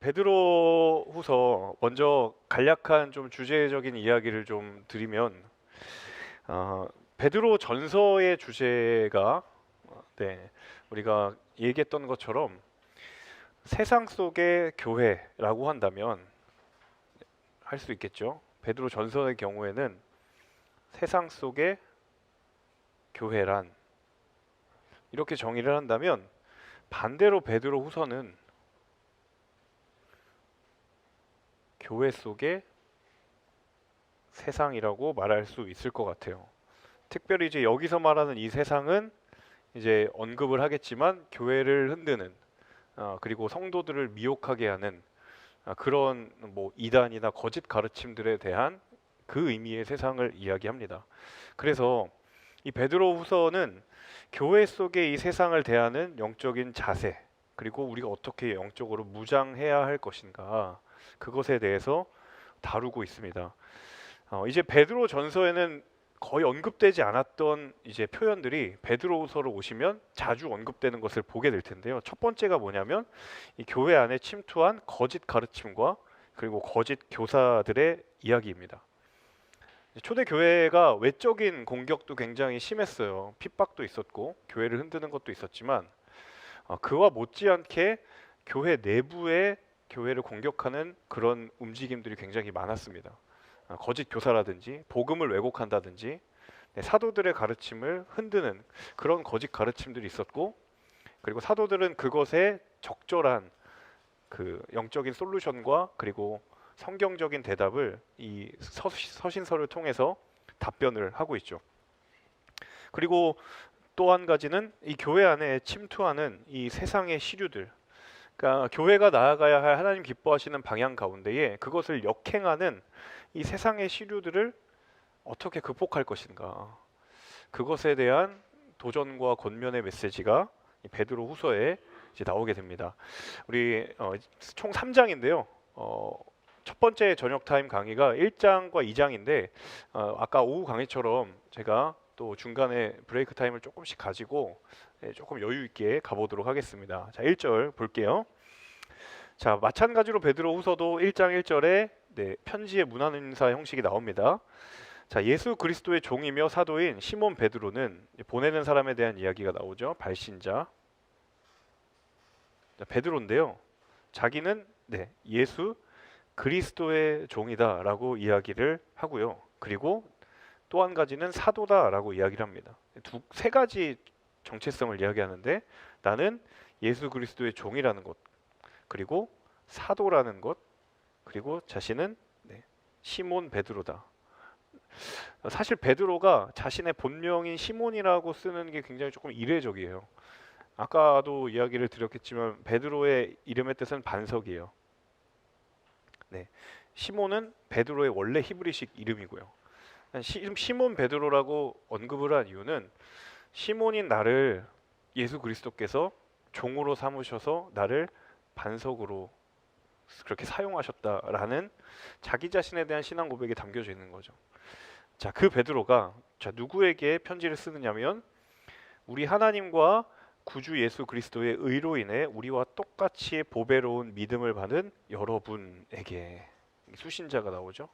베드로후서 먼저 간략한 좀 주제적인 이야기를 좀 드리면 베드로 전서의 주제가 네, 우리가 얘기했던 것처럼 세상 속의 교회라고 한다면 할 수 있겠죠. 베드로 전서의 경우에는 세상 속의 교회란 이렇게 정의를 한다면 반대로 베드로 후서는 교회 속의 세상이라고 말할 수 있을 것 같아요. 특별히 이제 여기서 말하는 이 세상은 이제 언급을 하겠지만 교회를 흔드는 그리고 성도들을 미혹하게 하는 그런 뭐 이단이나 거짓 가르침들에 대한 그 의미의 세상을 이야기합니다. 그래서 이 베드로후서는 교회 속의 이 세상을 대하는 영적인 자세 그리고 우리가 어떻게 영적으로 무장해야 할 것인가 그것에 대해서 다루고 있습니다. 이제 베드로 전서에는 거의 언급되지 않았던 이제 표현들이 베드로후서로 오시면 자주 언급되는 것을 보게 될 텐데요. 첫 번째가 뭐냐면 이 교회 안에 침투한 거짓 가르침과 그리고 거짓 교사들의 이야기입니다. 초대 교회가 외적인 공격도 굉장히 심했어요. 핍박도 있었고 교회를 흔드는 것도 있었지만 그와 못지않게 교회 내부에 교회를 공격하는 그런 움직임들이 굉장히 많았습니다. 거짓 교사라든지 복음을 왜곡한다든지 사도들의 가르침을 흔드는 그런 거짓 가르침들이 있었고 그리고 사도들은 그것에 적절한 그 영적인 솔루션과 그리고 성경적인 대답을 이 서신서를 통해서 답변을 하고 있죠. 그리고 또 한 가지는 이 교회 안에 침투하는 이 세상의 시류들, 그러니까 교회가 나아가야 할 하나님 기뻐하시는 방향 가운데에 그것을 역행하는 이 세상의 시류들을 어떻게 극복할 것인가, 그것에 대한 도전과 권면의 메시지가 이 베드로 후서에 이제 나오게 됩니다. 우리 총 3장인데요. 첫 번째 저녁 타임 강의가 1장과 2장인데 아까 오후 강의처럼 제가 또 중간에 브레이크 타임을 조금씩 가지고 조금 여유 있게 가보도록 하겠습니다. 자, 1절 볼게요. 자, 마찬가지로 베드로 후서도 1장 1절에 편지의 문안 인사 형식이 나옵니다. 자, 예수 그리스도의 종이며 사도인 시몬 베드로는 보내는 사람에 대한 이야기가 나오죠. 발신자. 자, 베드로인데요. 자기는 예수 그리스도의 종이다라고 이야기를 하고요. 그리고 또 한 가지는 사도다라고 이야기를 합니다. 세 가지 정체성을 이야기하는데 나는 예수 그리스도의 종이라는 것, 그리고 사도라는 것, 그리고 자신은 시몬 베드로다. 사실 베드로가 자신의 본명인 시몬이라고 쓰는 게 굉장히 조금 이례적이에요. 아까도 이야기를 드렸겠지만 베드로의 이름의 뜻은 반석이에요. 시몬은 베드로의 원래 히브리식 이름이고요. 시몬 베드로라고 언급을 한 이유는 시몬인 나를 예수 그리스도께서 종으로 삼으셔서 나를 반석으로 그렇게 사용하셨다라는 자기 자신에 대한 신앙 고백이 담겨져 있는 거죠. 자, 그 베드로가 누구에게 편지를 쓰느냐면 우리 하나님과 구주 예수 그리스도의 의로 인해 우리와 똑같이 보배로운 믿음을 받은 여러분에게, 수신자가 나오죠.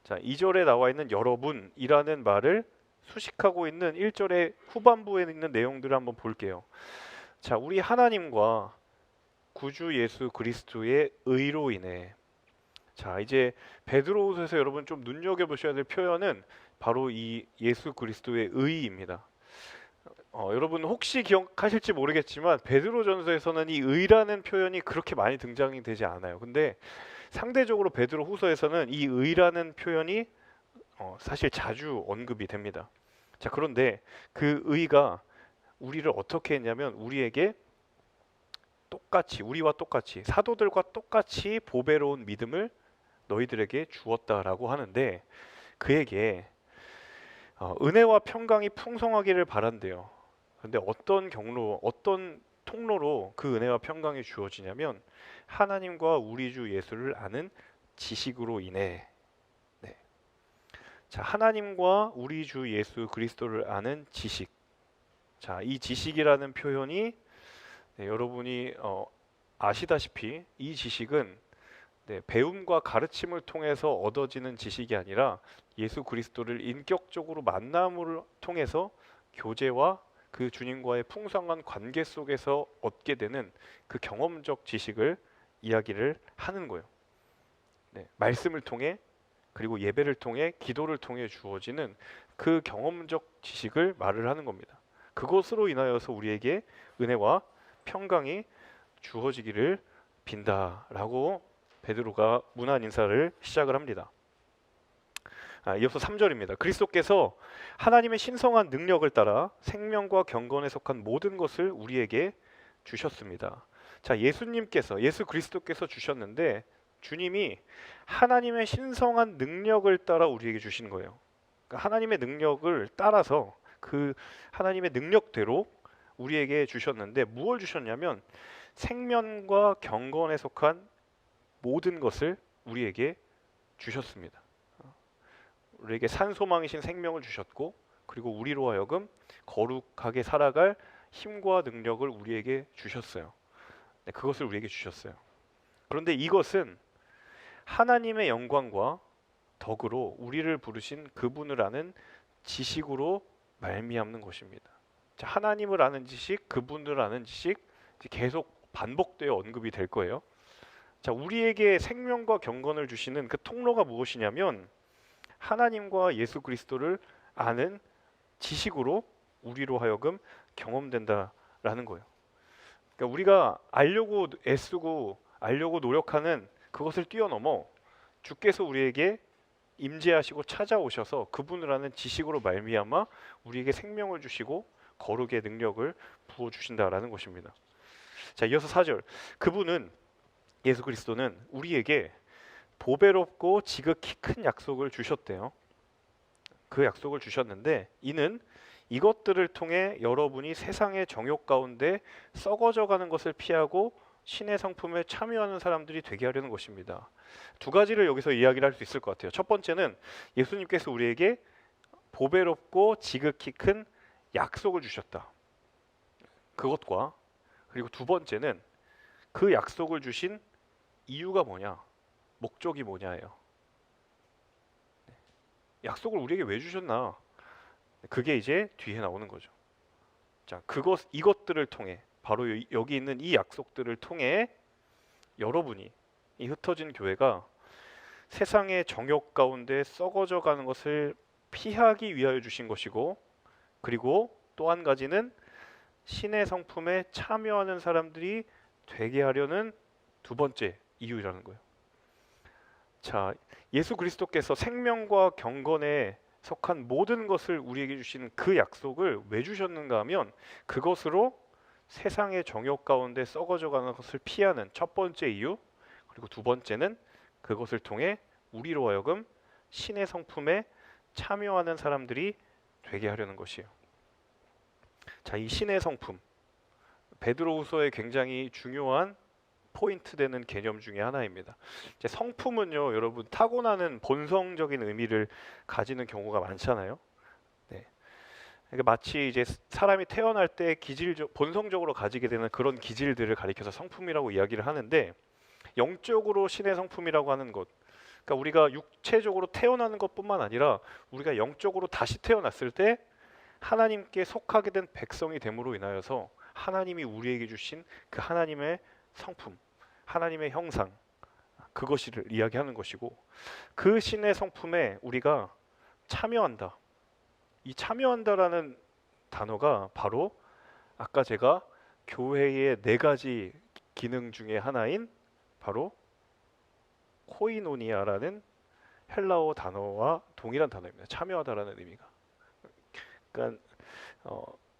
자, 2절에 나와 있는 여러분이라는 말을 수식하고 있는 1절의 후반부에 있는 내용들을 한번 볼게요. 자, 우리 하나님과 구주 예수 그리스도의 의로 인해. 자, 이제 베드로후서에서 여러분 좀 눈여겨보셔야 될 표현은 바로 이 예수 그리스도의 의입니다. 여러분 혹시 기억하실지 모르겠지만 베드로전서에서는 이 의라는 표현이 그렇게 많이 등장이 되지 않아요. 근데 상대적으로 베드로후서에서는 이 의라는 표현이 사실 자주 언급이 됩니다. 자, 그런데 그 의가 우리를 어떻게 했냐면 우리에게 똑같이, 우리와 똑같이, 사도들과 똑같이 보배로운 믿음을 너희들에게 주었다라고 하는데 그에게 은혜와 평강이 풍성하기를 바란대요. 근데 어떤 경로, 어떤 통로로 그 은혜와 평강이 주어지냐면 하나님과 우리 주 예수를 아는 지식으로 인해. 자, 하나님과 우리 주 예수 그리스도를 아는 지식. 자, 이 지식이라는 표현이 여러분이 아시다시피 이 지식은 배움과 가르침을 통해서 얻어지는 지식이 아니라 예수 그리스도를 인격적으로 만남을 통해서 교제와 그 주님과의 풍성한 관계 속에서 얻게 되는 그 경험적 지식을 이야기를 하는 거예요. 말씀을 통해 그리고 예배를 통해 기도를 통해 주어지는 그 경험적 지식을 말을 하는 겁니다. 그것으로 인하여서 우리에게 은혜와 평강이 주어지기를 빈다라고 베드로가 문안 인사를 시작을 합니다. 이어서 3절입니다. 그리스도께서 하나님의 신성한 능력을 따라 생명과 경건에 속한 모든 것을 우리에게 주셨습니다. 자, 예수 그리스도께서 주셨는데 주님이 하나님의 신성한 능력을 따라 우리에게 주신 거예요. 그러니까 하나님의 능력을 따라서 그 하나님의 능력대로 우리에게 주셨는데 무엇을 주셨냐면 생명과 경건에 속한 모든 것을 우리에게 주셨습니다. 우리에게 산소망이신 생명을 주셨고 그리고 우리로 하여금 거룩하게 살아갈 힘과 능력을 우리에게 주셨어요. 그것을 우리에게 주셨어요. 그런데 이것은 하나님의 영광과 덕으로 우리를 부르신 그분을 아는 지식으로 말미암는 것입니다. 자, 하나님을 아는 지식, 그분을 아는 지식 계속 반복되어 언급이 될 거예요. 자, 우리에게 생명과 경건을 주시는 그 통로가 무엇이냐면 하나님과 예수 그리스도를 아는 지식으로 우리로 하여금 경험된다라는 거예요. 그러니까 우리가 알려고 애쓰고 알려고 노력하는 그것을 뛰어넘어 주께서 우리에게 임재하시고 찾아오셔서 그분을 아는 지식으로 말미암아 우리에게 생명을 주시고 거룩의 능력을 부어 주신다라는 것입니다. 자, 이어서 4절. 그분은 예수 그리스도는 우리에게 보배롭고 지극히 큰 약속을 주셨대요. 그 약속을 주셨는데 이는 이것들을 통해 여러분이 세상의 정욕 가운데 썩어져 가는 것을 피하고 신의 성품에 참여하는 사람들이 되게 하려는 것입니다. 두 가지를 여기서 이야기를 할 수 있을 것 같아요. 첫 번째는 예수님께서 우리에게 보배롭고 지극히 큰 약속을 주셨다. 그것과 그리고 두 번째는 그 약속을 주신 이유가 뭐냐? 목적이 뭐냐예요. 약속을 우리에게 왜 주셨나? 그게 이제 뒤에 나오는 거죠. 자, 이것들을 통해 바로 여기 있는 이 약속들을 통해 여러분이 이 흩어진 교회가 세상의 정욕 가운데 썩어져 가는 것을 피하기 위하여 주신 것이고 그리고 또 한 가지는 신의 성품에 참여하는 사람들이 되게 하려는 두 번째 이유라는 거예요. 자, 예수 그리스도께서 생명과 경건에 속한 모든 것을 우리에게 주시는 그 약속을 왜 주셨는가 하면 그것으로 세상의 정욕 가운데 썩어져 가는 것을 피하는 첫 번째 이유, 그리고 두 번째는 그것을 통해 우리로 하여금 신의 성품에 참여하는 사람들이 되게 하려는 것이에요. 자, 이 신의 성품, 베드로후서에 굉장히 중요한 포인트 되는 개념 중에 하나입니다. 이제 성품은요, 여러분 타고나는 본성적인 의미를 가지는 경우가 많잖아요. 네. 그러니까 마치 이제 사람이 태어날 때 본성적으로 가지게 되는 그런 기질들을 가리켜서 성품이라고 이야기를 하는데 영적으로 신의 성품이라고 하는 것, 그러니까 우리가 육체적으로 태어나는 것뿐만 아니라 우리가 영적으로 다시 태어났을 때 하나님께 속하게 된 백성이 됨으로 인하여서 하나님이 우리에게 주신 그 하나님의 성품, 하나님의 형상, 그것을 이야기하는 것이고 그 신의 성품에 우리가 참여한다. 이 참여한다라는 단어가 바로 아까 제가 교회의 네 가지 기능 중에 하나인 바로 코이노니아라는 헬라어 단어와 동일한 단어입니다. 참여하다라는 의미가. 그러니까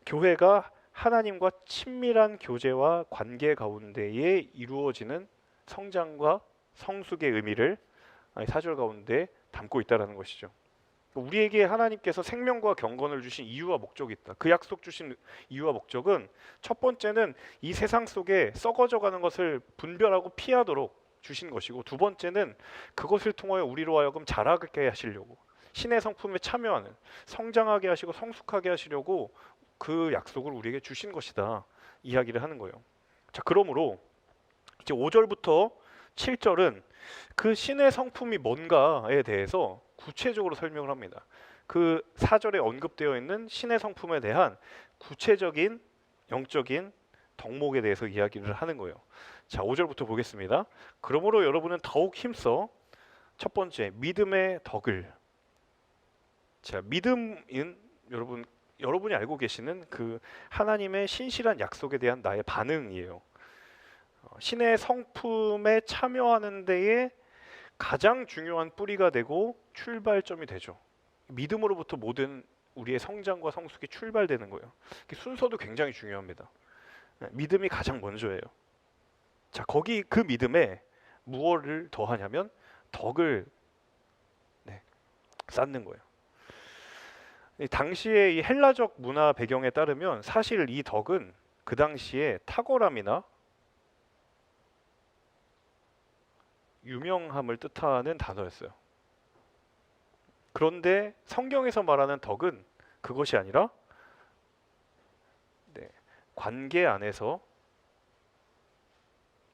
교회가 하나님과 친밀한 교제와 관계 가운데에 이루어지는 성장과 성숙의 의미를 4절 가운데 담고 있다는 것이죠. 우리에게 하나님께서 생명과 경건을 주신 이유와 목적이 있다. 그 약속 주신 이유와 목적은 첫 번째는 이 세상 속에 썩어져가는 것을 분별하고 피하도록 주신 것이고 두 번째는 그것을 통하여 우리로 하여금 자라게 하시려고 신의 성품에 참여하는 성장하게 하시고 성숙하게 하시려고 그 약속을 우리에게 주신 것이다 이야기를 하는 거예요. 자, 그러므로 이제 5절부터 7절은 그 신의 성품이 뭔가에 대해서 구체적으로 설명을 합니다. 그 4절에 언급되어 있는 신의 성품에 대한 구체적인 영적인 덕목에 대해서 이야기를 하는 거예요. 자, 5절부터 보겠습니다. 그러므로 여러분은 더욱 힘써 첫 번째 믿음의 덕을. 자, 믿음은 여러분이 알고 계시는 그 하나님의 신실한 약속에 대한 나의 반응이에요. 신의 성품에 참여하는 데에 가장 중요한 뿌리가 되고 출발점이 되죠. 믿음으로부터 모든 우리의 성장과 성숙이 출발되는 거예요. 순서도 굉장히 중요합니다. 믿음이 가장 먼저예요. 자, 거기 그 믿음에 무엇을 더하냐면 덕을 쌓는 거예요. 당시의 이 헬라적 문화 배경에 따르면 사실 이 덕은 그 당시에 탁월함이나 유명함을 뜻하는 단어였어요. 그런데 성경에서 말하는 덕은 그것이 아니라 관계 안에서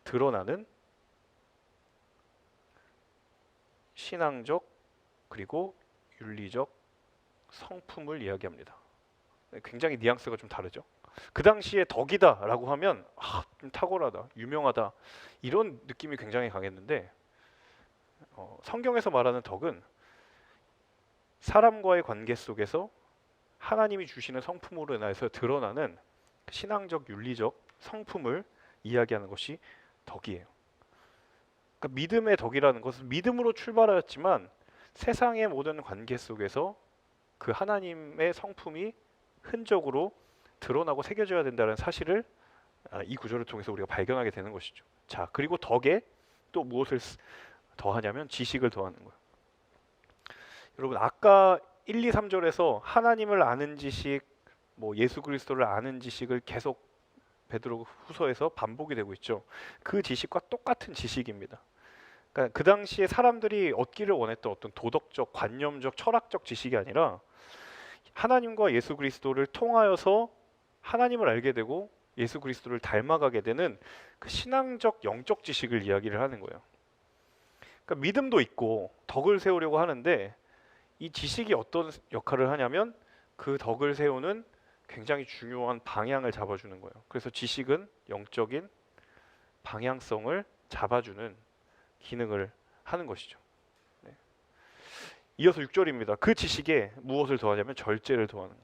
드러나는 신앙적 그리고 윤리적 성품을 이야기합니다. 굉장히 뉘앙스가 좀 다르죠. 그 당시에 덕이다라고 하면 좀 탁월하다, 유명하다 이런 느낌이 굉장히 강했는데 성경에서 말하는 덕은 사람과의 관계 속에서 하나님이 주시는 성품으로 인해서 드러나는 신앙적, 윤리적 성품을 이야기하는 것이 덕이에요. 그러니까 믿음의 덕이라는 것은 믿음으로 출발하였지만 세상의 모든 관계 속에서 그 하나님의 성품이 흔적으로 드러나고 새겨져야 된다는 사실을 이 구절을 통해서 우리가 발견하게 되는 것이죠. 자, 그리고 덕에 또 무엇을 더하냐면 지식을 더하는 거예요. 여러분 아까 1, 2, 3절에서 하나님을 아는 지식, 뭐 예수 그리스도를 아는 지식을 계속 베드로 후서에서 반복이 되고 있죠. 그 지식과 똑같은 지식입니다. 그러니까 그 당시에 사람들이 얻기를 원했던 어떤 도덕적, 관념적, 철학적 지식이 아니라 하나님과 예수 그리스도를 통하여서 하나님을 알게 되고 예수 그리스도를 닮아가게 되는 그 신앙적, 영적 지식을 이야기를 하는 거예요. 그러니까 믿음도 있고 덕을 세우려고 하는데 이 지식이 어떤 역할을 하냐면 그 덕을 세우는 굉장히 중요한 방향을 잡아주는 거예요. 그래서 지식은 영적인 방향성을 잡아주는 기능을 하는 것이죠. 네. 이어서 6절입니다. 그 지식에 무엇을 더하냐면 절제를 더하는.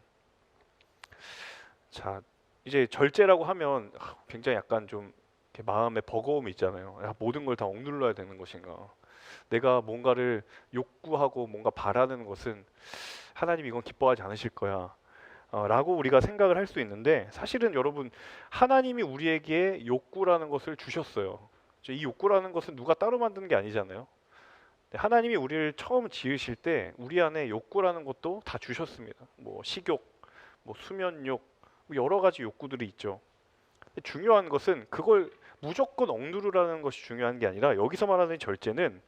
자, 이제 절제라고 하면 굉장히 약간 좀 이렇게 마음에 버거움이 있잖아요. 모든 걸 다 억눌러야 되는 것인가? 내가 뭔가를 욕구하고 뭔가 바라는 것은 하나님 이건 기뻐하지 않으실 거야. 라고 우리가 생각을 할 수 있는데 사실은 여러분 하나님이 우리에게 욕구라는 것을 주셨어요. 이 욕구라는 것은 누가 따로 만든 게 아니잖아요. 하나님이 우리를 처음 지으실 때 우리 안에 욕구라는 것도 다 주셨습니다. 뭐 식욕, 뭐 수면욕, 뭐 여러 가지 욕구들이 있죠. 중요한 것은 그걸 무조건 억누르라는 것이 중요한 게 아니라 여기서 말하는 절제는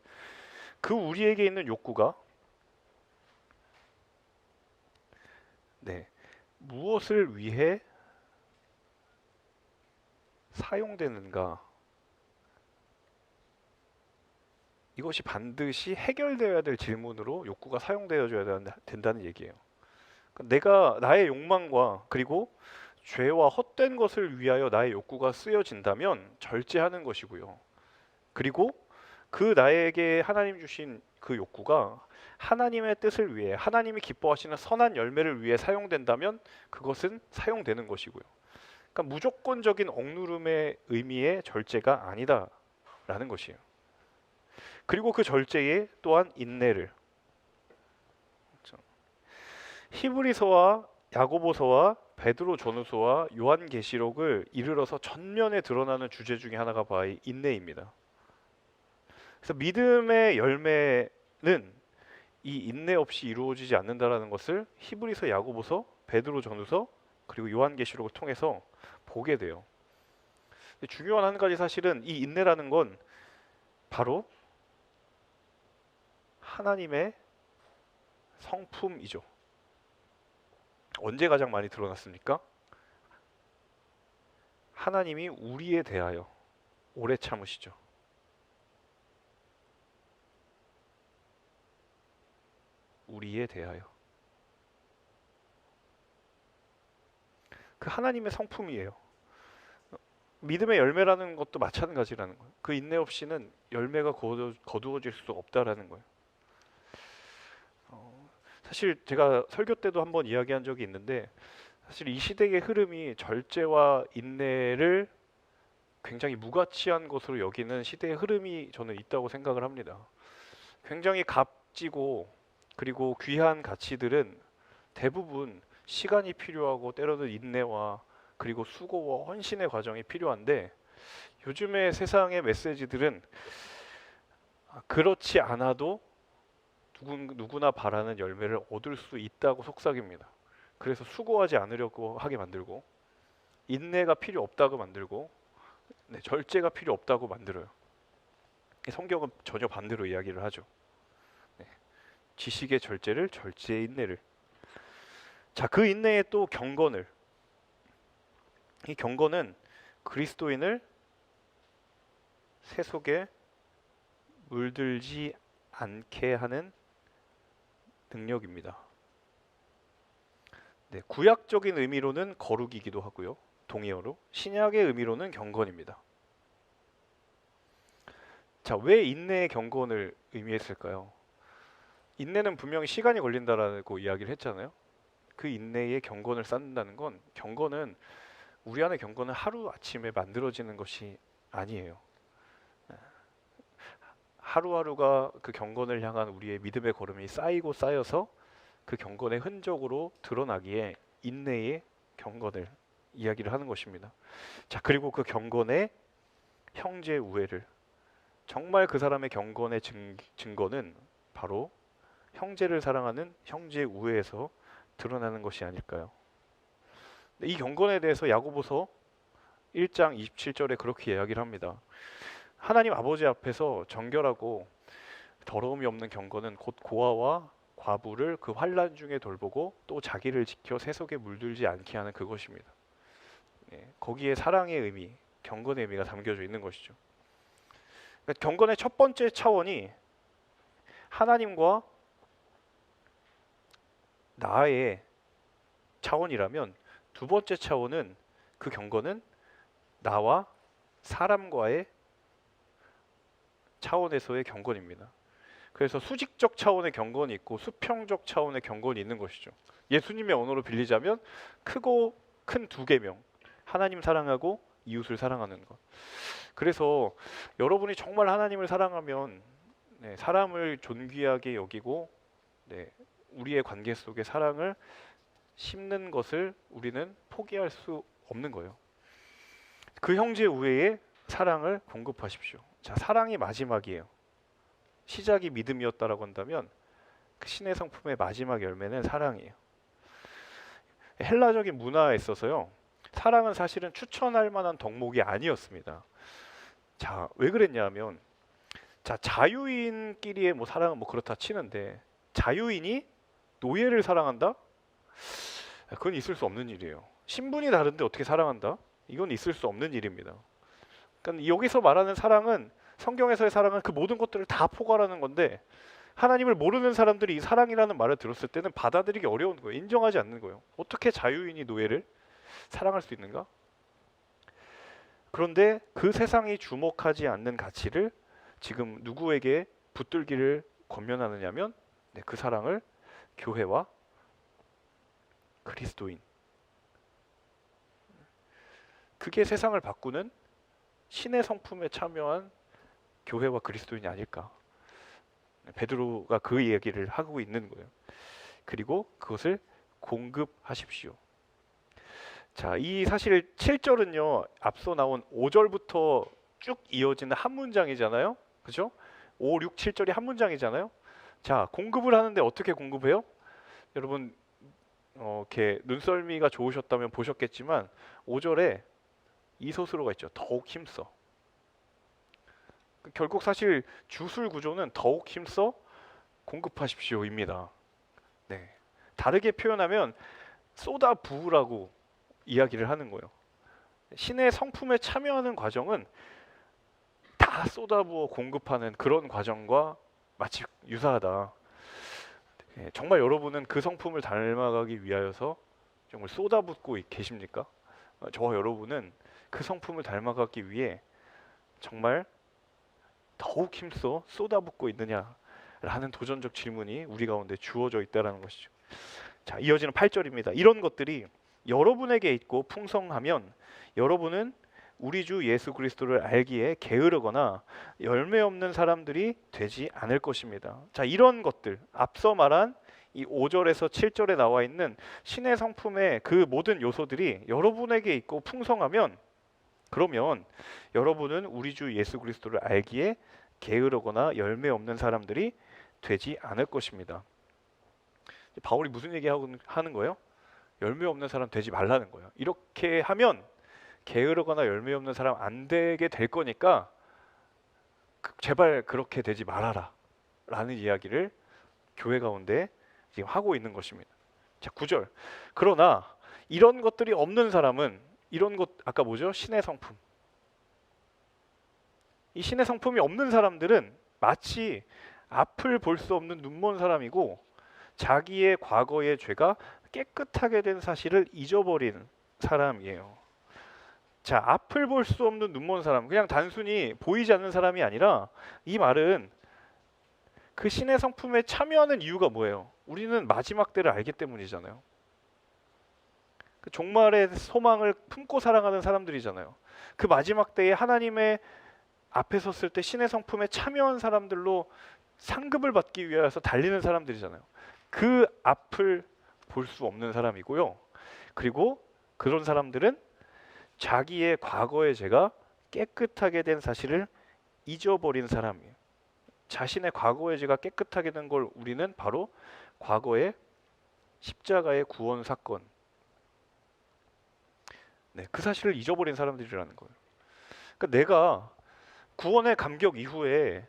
그 우리에게 있는 욕구가 무엇을 위해 사용되는가, 이것이 반드시 해결되어야 될 질문으로 욕구가 사용되어져야 된다는 얘기예요. 그러니까 내가 나의 욕망과 그리고 죄와 헛된 것을 위하여 나의 욕구가 쓰여진다면 절제하는 것이고요. 그리고 그 나에게 하나님 주신 그 욕구가 하나님의 뜻을 위해 하나님이 기뻐하시는 선한 열매를 위해 사용된다면 그것은 사용되는 것이고요. 그러니까 무조건적인 억누름의 의미의 절제가 아니다라는 것이에요. 그리고 그 절제에 또한 인내를, 히브리서와 야고보서와 베드로 전후서와 요한계시록을 이르러서 전면에 드러나는 주제 중에 하나가 바로 인내입니다. 그래서 믿음의 열매는 이 인내 없이 이루어지지 않는다라는 것을 히브리서, 야고보서, 베드로 전후서 그리고 요한계시록을 통해서 보게 돼요. 중요한 한 가지 사실은 이 인내라는 건 바로 하나님의 성품이죠. 언제 가장 많이 드러났습니까? 하나님이 우리에 대하여 오래 참으시죠. 우리에 대하여. 그 하나님의 성품이에요. 믿음의 열매라는 것도 마찬가지라는 거예요. 그 인내 없이는 열매가 거두어질 수 없다라는 거예요. 사실 제가 설교 때도 한번 이야기한 적이 있는데, 사실 이 시대의 흐름이 절제와 인내를 굉장히 무가치한 것으로 여기는 시대의 흐름이 저는 있다고 생각을 합니다. 굉장히 값지고 그리고 귀한 가치들은 대부분 시간이 필요하고 때로는 인내와 그리고 수고와 헌신의 과정이 필요한데, 요즘의 세상의 메시지들은 그렇지 않아도 누구나 바라는 열매를 얻을 수 있다고 속삭입니다. 그래서 수고하지 않으려고 하게 만들고, 인내가 필요 없다고 만들고, 절제가 필요 없다고 만들어요. 성경은 전혀 반대로 이야기를 하죠. 지식의 절제를, 절제의 인내를. 자, 그 인내에 또 경건을. 이 경건은 그리스도인을 세 속에 물들지 않게 하는 능력입니다. 구약적인 의미로는 거룩이기도 하고요. 동의어로. 신약의 의미로는 경건입니다. 자, 왜 인내의 경건을 의미했을까요? 인내는 분명히 시간이 걸린다라고 이야기를 했잖아요. 그 인내의 경건을 쌓는다는 건, 경건은 우리 안의 경건은 하루아침에 만들어지는 것이 아니에요. 하루하루가 그 경건을 향한 우리의 믿음의 걸음이 쌓이고 쌓여서 그 경건의 흔적으로 드러나기에 인내의 경건을 이야기를 하는 것입니다. 자, 그리고 그 경건의 형제 우애를. 정말 그 사람의 경건의 증거는 바로 형제를 사랑하는 형제 우애에서 드러나는 것이 아닐까요? 이 경건에 대해서 야고보서 1장 27절에 그렇게 이야기를 합니다. 하나님 아버지 앞에서 정결하고 더러움이 없는 경건은 곧 고아와 과부를 그 환난 중에 돌보고 또 자기를 지켜 세속에 물들지 않게 하는 그것입니다. 거기에 사랑의 의미, 경건의 의미가 담겨져 있는 것이죠. 그러니까 경건의 첫 번째 차원이 하나님과 나의 차원이라면, 두 번째 차원은, 그 경건은 나와 사람과의 차원에서의 경건입니다. 그래서 수직적 차원의 경건이 있고 수평적 차원의 경건이 있는 것이죠. 예수님의 언어로 빌리자면 크고 큰 두 계명, 하나님 사랑하고 이웃을 사랑하는 것. 그래서 여러분이 정말 하나님을 사랑하면 사람을 존귀하게 여기고 우리의 관계 속에 사랑을 심는 것을 우리는 포기할 수 없는 거예요. 그 형제 우애에 사랑을 공급하십시오. 자, 사랑이 마지막이에요. 시작이 믿음이었다라고 한다면 그 신의 성품의 마지막 열매는 사랑이에요. 헬라적인 문화에 있어서요, 사랑은 사실은 추천할 만한 덕목이 아니었습니다. 자, 왜 그랬냐면, 자, 자유인끼리의 사랑은 그렇다 치는데, 자유인이 노예를 사랑한다? 그건 있을 수 없는 일이에요. 신분이 다른데 어떻게 사랑한다? 이건 있을 수 없는 일입니다. 그러니까 여기서 말하는 사랑은, 성경에서의 사랑은 그 모든 것들을 다 포괄하는 건데, 하나님을 모르는 사람들이 이 사랑이라는 말을 들었을 때는 받아들이기 어려운 거예요. 인정하지 않는 거예요. 어떻게 자유인이 노예를 사랑할 수 있는가? 그런데 그 세상이 주목하지 않는 가치를 지금 누구에게 붙들기를 권면하느냐면, 그 사랑을 교회와 그리스도인, 그게 세상을 바꾸는 신의 성품에 참여한 교회와 그리스도인이 아닐까. 베드로가 그 얘기를 하고 있는 거예요. 그리고 그것을 공급하십시오. 자, 이 사실 7절은요, 앞서 나온 5절부터 쭉 이어지는 한 문장이잖아요. 그죠? 5, 6, 7절이 한 문장이잖아요. 자, 공급을 하는데 어떻게 공급해요? 여러분 이렇게 눈썰미가 좋으셨다면 보셨겠지만 5절에 이소스로가 있죠. 더욱 힘써. 결국 사실 주술 구조는 더욱 힘써 공급하십시오입니다. 다르게 표현하면 쏟아 부으라고 이야기를 하는 거예요. 신의 성품에 참여하는 과정은 다 쏟아부어 공급하는 그런 과정과 마치 유사하다. 정말 여러분은 그 성품을 닮아가기 위하여서 정말 쏟아붓고 계십니까? 저와 여러분은 그 성품을 닮아가기 위해 정말 더욱 힘써 쏟아붓고 있느냐라는 도전적 질문이 우리 가운데 주어져 있다는 것이죠. 자, 이어지는 8절입니다. 이런 것들이 여러분에게 있고 풍성하면 여러분은 우리 주 예수 그리스도를 알기에 게으르거나 열매 없는 사람들이 되지 않을 것입니다. 자, 이런 것들, 앞서 말한 이 5절에서 7절에 나와 있는 신의 성품의 그 모든 요소들이 여러분에게 있고 풍성하면, 그러면 여러분은 우리 주 예수 그리스도를 알기에 게으르거나 열매 없는 사람들이 되지 않을 것입니다. 바울이 무슨 얘기하는 거예요? 열매 없는 사람 되지 말라는 거예요. 이렇게 하면 게으르거나 열매 없는 사람 안 되게 될 거니까 제발 그렇게 되지 말아라 라는 이야기를 교회 가운데 지금 하고 있는 것입니다. 자, 9절. 그러나 이런 것들이 없는 사람은, 이런 것 아까 뭐죠? 신의 성품. 이 신의 성품이 없는 사람들은 마치 앞을 볼 수 없는 눈먼 사람이고 자기의 과거의 죄가 깨끗하게 된 사실을 잊어버린 사람이에요. 자, 앞을 볼 수 없는 눈먼 사람, 그냥 단순히 보이지 않는 사람이 아니라, 이 말은 그 신의 성품에 참여하는 이유가 뭐예요? 우리는 마지막 때를 알기 때문이잖아요. 그 종말의 소망을 품고 살아가는 사람들이잖아요. 그 마지막 때에 하나님의 앞에 섰을 때 신의 성품에 참여한 사람들로 상급을 받기 위해서 달리는 사람들이잖아요. 그 앞을 볼 수 없는 사람이고요. 그리고 그런 사람들은 자기의 과거의 죄가 깨끗하게 된 사실을 잊어버린 사람이에요. 자신의 과거의 죄가 깨끗하게 된 걸 우리는 바로 과거의 십자가의 구원 사건, 그 사실을 잊어버린 사람들이라는 거예요. 그러니까 내가 구원의 감격 이후에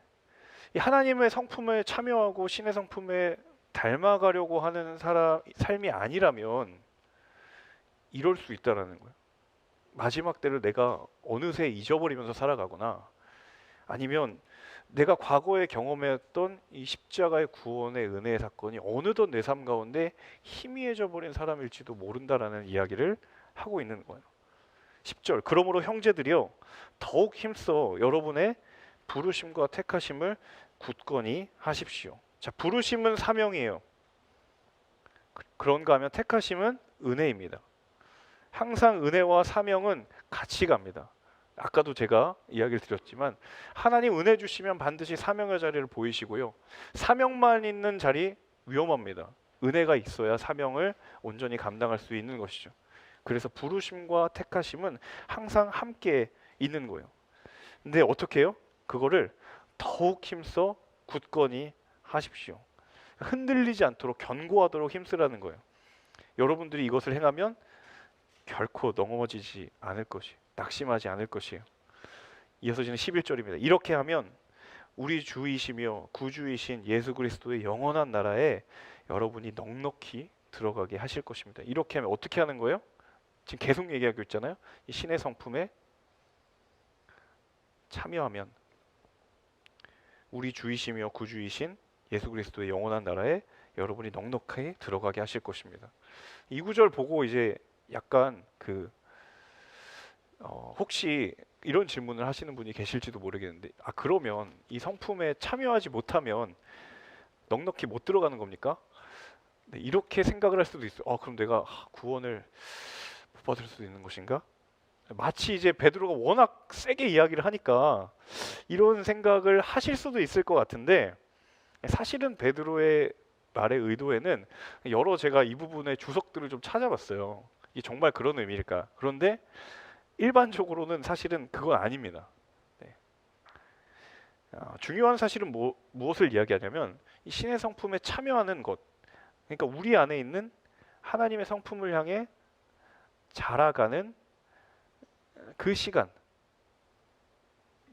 이 하나님의 성품에 참여하고 신의 성품에 닮아가려고 하는 삶이 아니라면 이럴 수 있다라는 거예요. 마지막 때를 내가 어느새 잊어버리면서 살아가거나, 아니면 내가 과거에 경험했던 이 십자가의 구원의 은혜의 사건이 어느덧 내 삶 가운데 희미해져 버린 사람일지도 모른다라는 이야기를 하고 있는 거예요. 10절. 그러므로 형제들이여 더욱 힘써 여러분의 부르심과 택하심을 굳건히 하십시오. 자, 부르심은 사명이에요. 그런가 하면 택하심은 은혜입니다. 항상 은혜와 사명은 같이 갑니다. 아까도 제가 이야기를 드렸지만 하나님 은혜 주시면 반드시 사명의 자리를 보이시고요. 사명만 있는 자리 위험합니다. 은혜가 있어야 사명을 온전히 감당할 수 있는 것이죠. 그래서 부르심과 택하심은 항상 함께 있는 거예요. 근데 어떻게 해요? 그거를 더욱 힘써 굳건히 하십시오. 흔들리지 않도록 견고하도록 힘쓰라는 거예요. 여러분들이 이것을 행하면 결코 넘어지지 않을 것이, 낙심하지 않을 것이에요. 이어서지는 11절입니다. 이렇게 하면 우리 주이시며 구주이신 예수 그리스도의 영원한 나라에 여러분이 넉넉히 들어가게 하실 것입니다. 이렇게 하면 어떻게 하는 거예요? 지금 계속 얘기하고 있잖아요. 이 신의 성품에 참여하면 우리 주이시며 구주이신 예수 그리스도의 영원한 나라에 여러분이 넉넉히 들어가게 하실 것입니다. 이 구절 보고 이제 약간 혹시 이런 질문을 하시는 분이 계실지도 모르겠는데, 그러면 이 성품에 참여하지 못하면 넉넉히 못 들어가는 겁니까? 네, 이렇게 생각을 할 수도 있어요. 그럼 내가 구원을 못 받을 수도 있는 것인가? 마치 이제 베드로가 워낙 세게 이야기를 하니까 이런 생각을 하실 수도 있을 것 같은데, 사실은 베드로의 말의 의도에는 여러, 제가 이 부분의 주석들을 좀 찾아봤어요. 이게 정말 그런 의미일까? 그런데 일반적으로는 사실은 그건 아닙니다. 네. 중요한 사실은 무엇을 이야기하냐면 이 신의 성품에 참여하는 것, 그러니까 우리 안에 있는 하나님의 성품을 향해 자라가는 그 시간,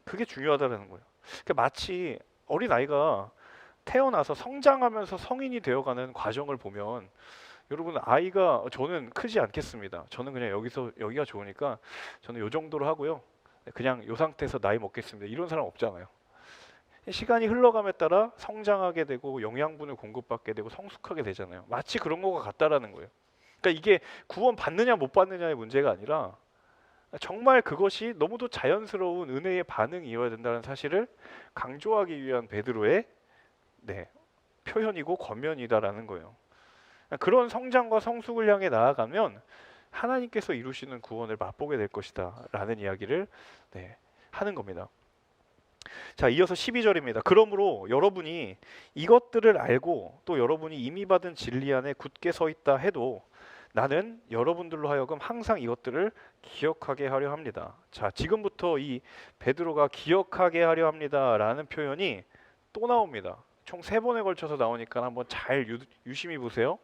그게 중요하다는 거예요. 그러니까 마치 어린아이가 태어나서 성장하면서 성인이 되어가는 과정을 보면, 여러분, 저는 크지 않겠습니다. 저는 그냥 여기가 좋으니까 저는 요 정도로 하고요. 그냥 요 상태에서 나이 먹겠습니다. 이런 사람 없잖아요. 시간이 흘러감에 따라 성장하게 되고 영양분을 공급받게 되고 성숙하게 되잖아요. 마치 그런 거가 같다라는 거예요. 그러니까 이게 구원 받느냐 못 받느냐의 문제가 아니라 정말 그것이 너무도 자연스러운 은혜의 반응이어야 된다는 사실을 강조하기 위한 베드로의 표현이고 권면이다라는 거예요. 그런 성장과 성숙을 향해 나아가면 하나님께서 이루시는 구원을 맛보게 될 것이다라는 이야기를 하는 겁니다. 자, 이어서 12절입니다. 그러므로 여러분이 이것들을 알고 또 여러분이 이미 받은 진리 안에 굳게 서 있다 해도 나는 여러분들로 하여금 항상 이것들을 기억하게 하려 합니다. 자, 지금부터 이 베드로가 기억하게 하려 합니다라는 표현이 또 나옵니다. 총 3번에 걸쳐서 나오니까 한번 잘 유심히 보세요.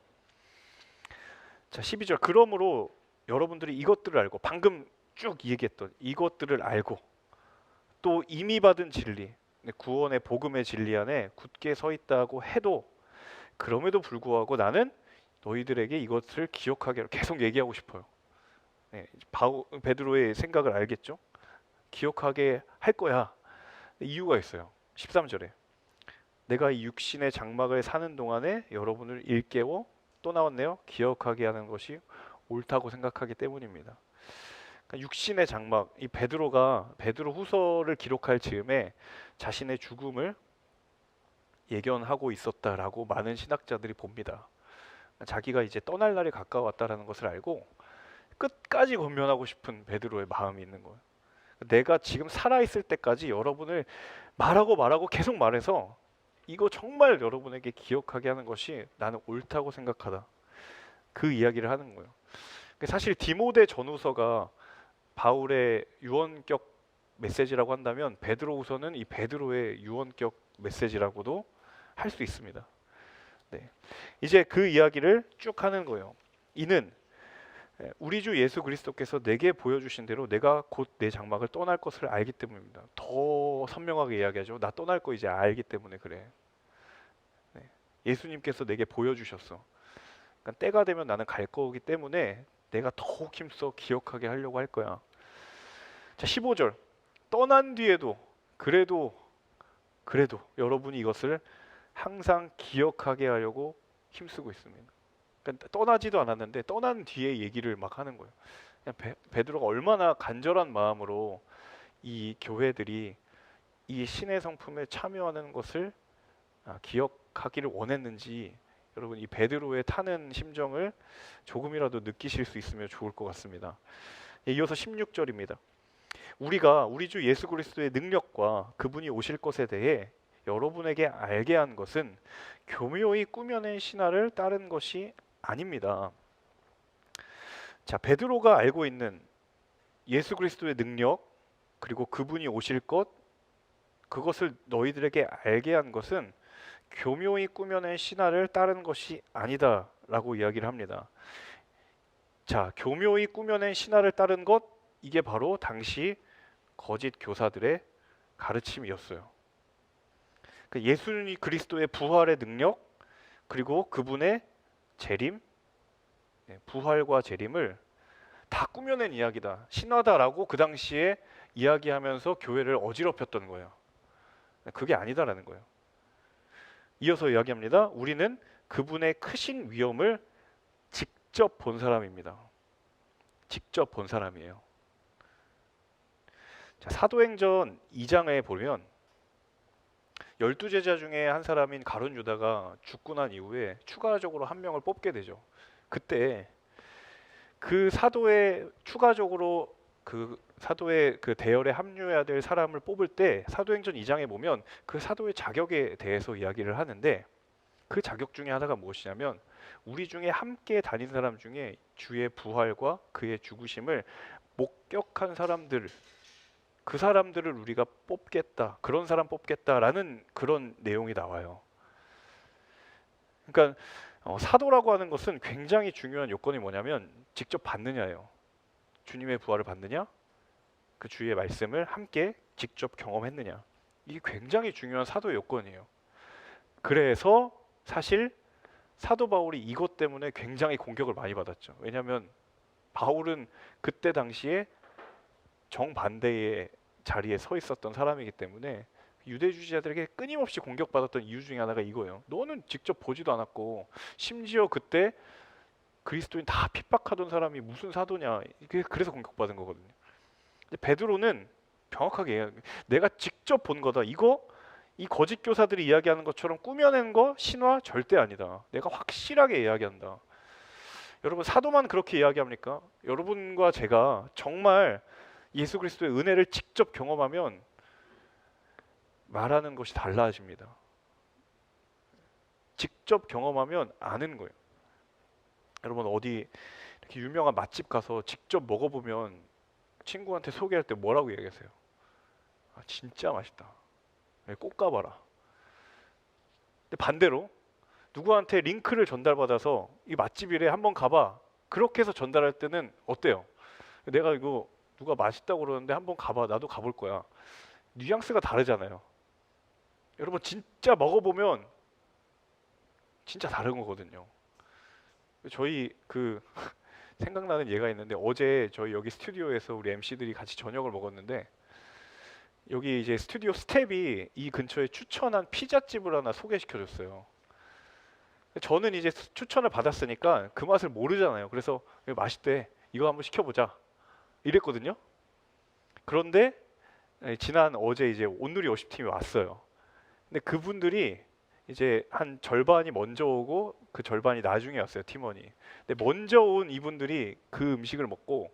자, 12절. 그러므로 여러분들이 이것들을 알고, 방금 쭉 얘기했던 이것들을 알고 또 이미 받은 진리, 구원의 복음의 진리 안에 굳게 서 있다고 해도 그럼에도 불구하고 나는 너희들에게 이것을 기억하게 계속 얘기하고 싶어요. 베드로의 생각을 알겠죠? 기억하게 할 거야. 이유가 있어요. 13절에 내가 이 육신의 장막을 사는 동안에 여러분을 일깨워, 또 나왔네요. 기억하게 하는 것이 옳다고 생각하기 때문입니다. 그러니까 육신의 장막, 이 베드로가 베드로 후서를 기록할 즈음에 자신의 죽음을 예견하고 있었다라고 많은 신학자들이 봅니다. 자기가 이제 떠날 날이 가까웠다라는 것을 알고 끝까지 권면하고 싶은 베드로의 마음이 있는 거예요. 내가 지금 살아있을 때까지 여러분을 말하고 계속 말해서 이거 정말 여러분에게 기억하게 하는 것이 나는 옳다고 생각하다. 그 이야기를 하는 거예요. 사실 디모데 전후서가 바울의 유언격 메시지라고 한다면 베드로후서는 이 베드로의 유언격 메시지라고도 할 수 있습니다. 이제 그 이야기를 쭉 하는 거예요. 이는 우리 주 예수 그리스도께서 내게 보여주신 대로 내가 곧 내 장막을 떠날 것을 알기 때문입니다. 더 선명하게 이야기하죠. 나 떠날 거 이제 알기 때문에 그래. 예수님께서 내게 보여주셨어. 그러니까 때가 되면 나는 갈 거기 때문에 내가 더욱 힘써 기억하게 하려고 할 거야. 자, 15절. 떠난 뒤에도 그래도 여러분이 이것을 항상 기억하게 하려고 힘쓰고 있습니다. 그러니까 떠나지도 않았는데 떠난 뒤에 얘기를 막 하는 거예요. 그냥 베드로가 얼마나 간절한 마음으로 이 교회들이 이 신의 성품에 참여하는 것을 기억하기를 원했는지 여러분 이 베드로의 타는 심정을 조금이라도 느끼실 수 있으면 좋을 것 같습니다. 이어서 16절입니다. 우리가 우리 주 예수 그리스도의 능력과 그분이 오실 것에 대해 여러분에게 알게 한 것은 교묘히 꾸며낸 신화를 따른 것이 아닙니다. 자, 베드로가 알고 있는 예수 그리스도의 능력 그리고 그분이 오실 것, 그것을 너희들에게 알게 한 것은 교묘히 꾸며낸 신화를 따른 것이 아니다라고 이야기를 합니다. 자, 교묘히 꾸며낸 신화를 따른 것, 이게 바로 당시 거짓 교사들의 가르침이었어요. 예수님 그리스도의 부활의 능력 그리고 그분의 재림, 부활과 재림을 다 꾸며낸 이야기다, 신화다라고 그 당시에 이야기하면서 교회를 어지럽혔던 거예요. 그게 아니다라는 거예요. 이어서 이야기합니다. 우리는 그분의 크신 위엄을 직접 본 사람입니다. 직접 본 사람이에요. 자, 사도행전 2장에 보면 12제자 중에 한 사람인 가룟 유다가 죽고 난 이후에 추가적으로 한 명을 뽑게 되죠. 그때 그 사도에 추가적으로 그 사도의 그 대열에 합류해야 될 사람을 뽑을 때 사도행전 2장에 보면 그 사도의 자격에 대해서 이야기를 하는데, 그 자격 중에 하나가 무엇이냐면 우리 중에 함께 다닌 사람 중에 주의 부활과 그의 죽으심을 목격한 사람들, 그 사람들을 우리가 뽑겠다, 그런 사람 뽑겠다라는 그런 내용이 나와요. 그러니까 사도라고 하는 것은 굉장히 중요한 요건이 뭐냐면 직접 받느냐예요. 주님의 부활을 받느냐, 그 주의 말씀을 함께 직접 경험했느냐, 이게 굉장히 중요한 사도의 요건이에요. 그래서 사실 사도 바울이 이것 때문에 굉장히 공격을 많이 받았죠. 왜냐하면 바울은 그때 당시에 정반대의 자리에 서 있었던 사람이기 때문에 유대주의자들에게 끊임없이 공격받았던 이유 중에 하나가 이거예요. 너는 직접 보지도 않았고 심지어 그때 그리스도인 다 핍박하던 사람이 무슨 사도냐. 그래서 공격받은 거거든요. 근데 베드로는 정확하게 내가 직접 본 거다. 이거 이 거짓 교사들이 이야기하는 것처럼 꾸며낸 거 신화 절대 아니다. 내가 확실하게 이야기한다. 여러분 사도만 그렇게 이야기합니까? 여러분과 제가 정말 예수 그리스도의 은혜를 직접 경험하면 말하는 것이 달라집니다. 직접 경험하면 아는 거예요. 여러분 어디 이렇게 유명한 맛집 가서 직접 먹어보면 친구한테 소개할 때 뭐라고 얘기하세요? 아, 진짜 맛있다. 꼭 가봐라. 근데 반대로 누구한테 링크를 전달받아서 이 맛집이래 한번 가봐. 그렇게 해서 전달할 때는 어때요? 내가 이거 누가 맛있다고 그러는데 한번 가봐. 나도 가볼 거야. 뉘앙스가 다르잖아요. 여러분 진짜 먹어보면 진짜 다른 거거든요. 저희 그 생각나는 예가 있는데 어제 저희 여기 스튜디오에서 우리 MC들이 같이 저녁을 먹었는데 여기 이제 스튜디오 스텝이 이 근처에 추천한 피자집을 하나 소개시켜줬어요. 저는 이제 추천을 받았으니까 그 맛을 모르잖아요. 그래서 맛있대. 이거 한번 시켜보자. 이랬거든요. 그런데 지난 어제 이제 온누리 워십팀이 왔어요. 근데 그분들이 이제 한 절반이 먼저 오고 그 절반이 나중에 왔어요. 팀원이. 근데 먼저 온 이분들이 그 음식을 먹고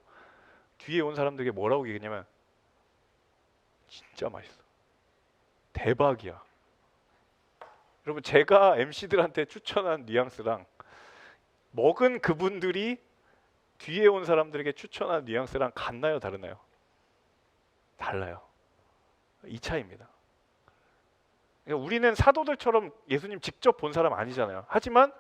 뒤에 온 사람들에게 뭐라고 얘기했냐면 진짜 맛있어. 대박이야. 여러분 제가 MC들한테 추천한 뉘앙스랑 먹은 그분들이 뒤에 온 사람들에게 추천한 뉘앙스랑 같나요? 다르나요? 달라요. 이 차이입니다. 그러니까 우리는 사도들처럼 예수님 직접 본 사람 아니잖아요. 하지만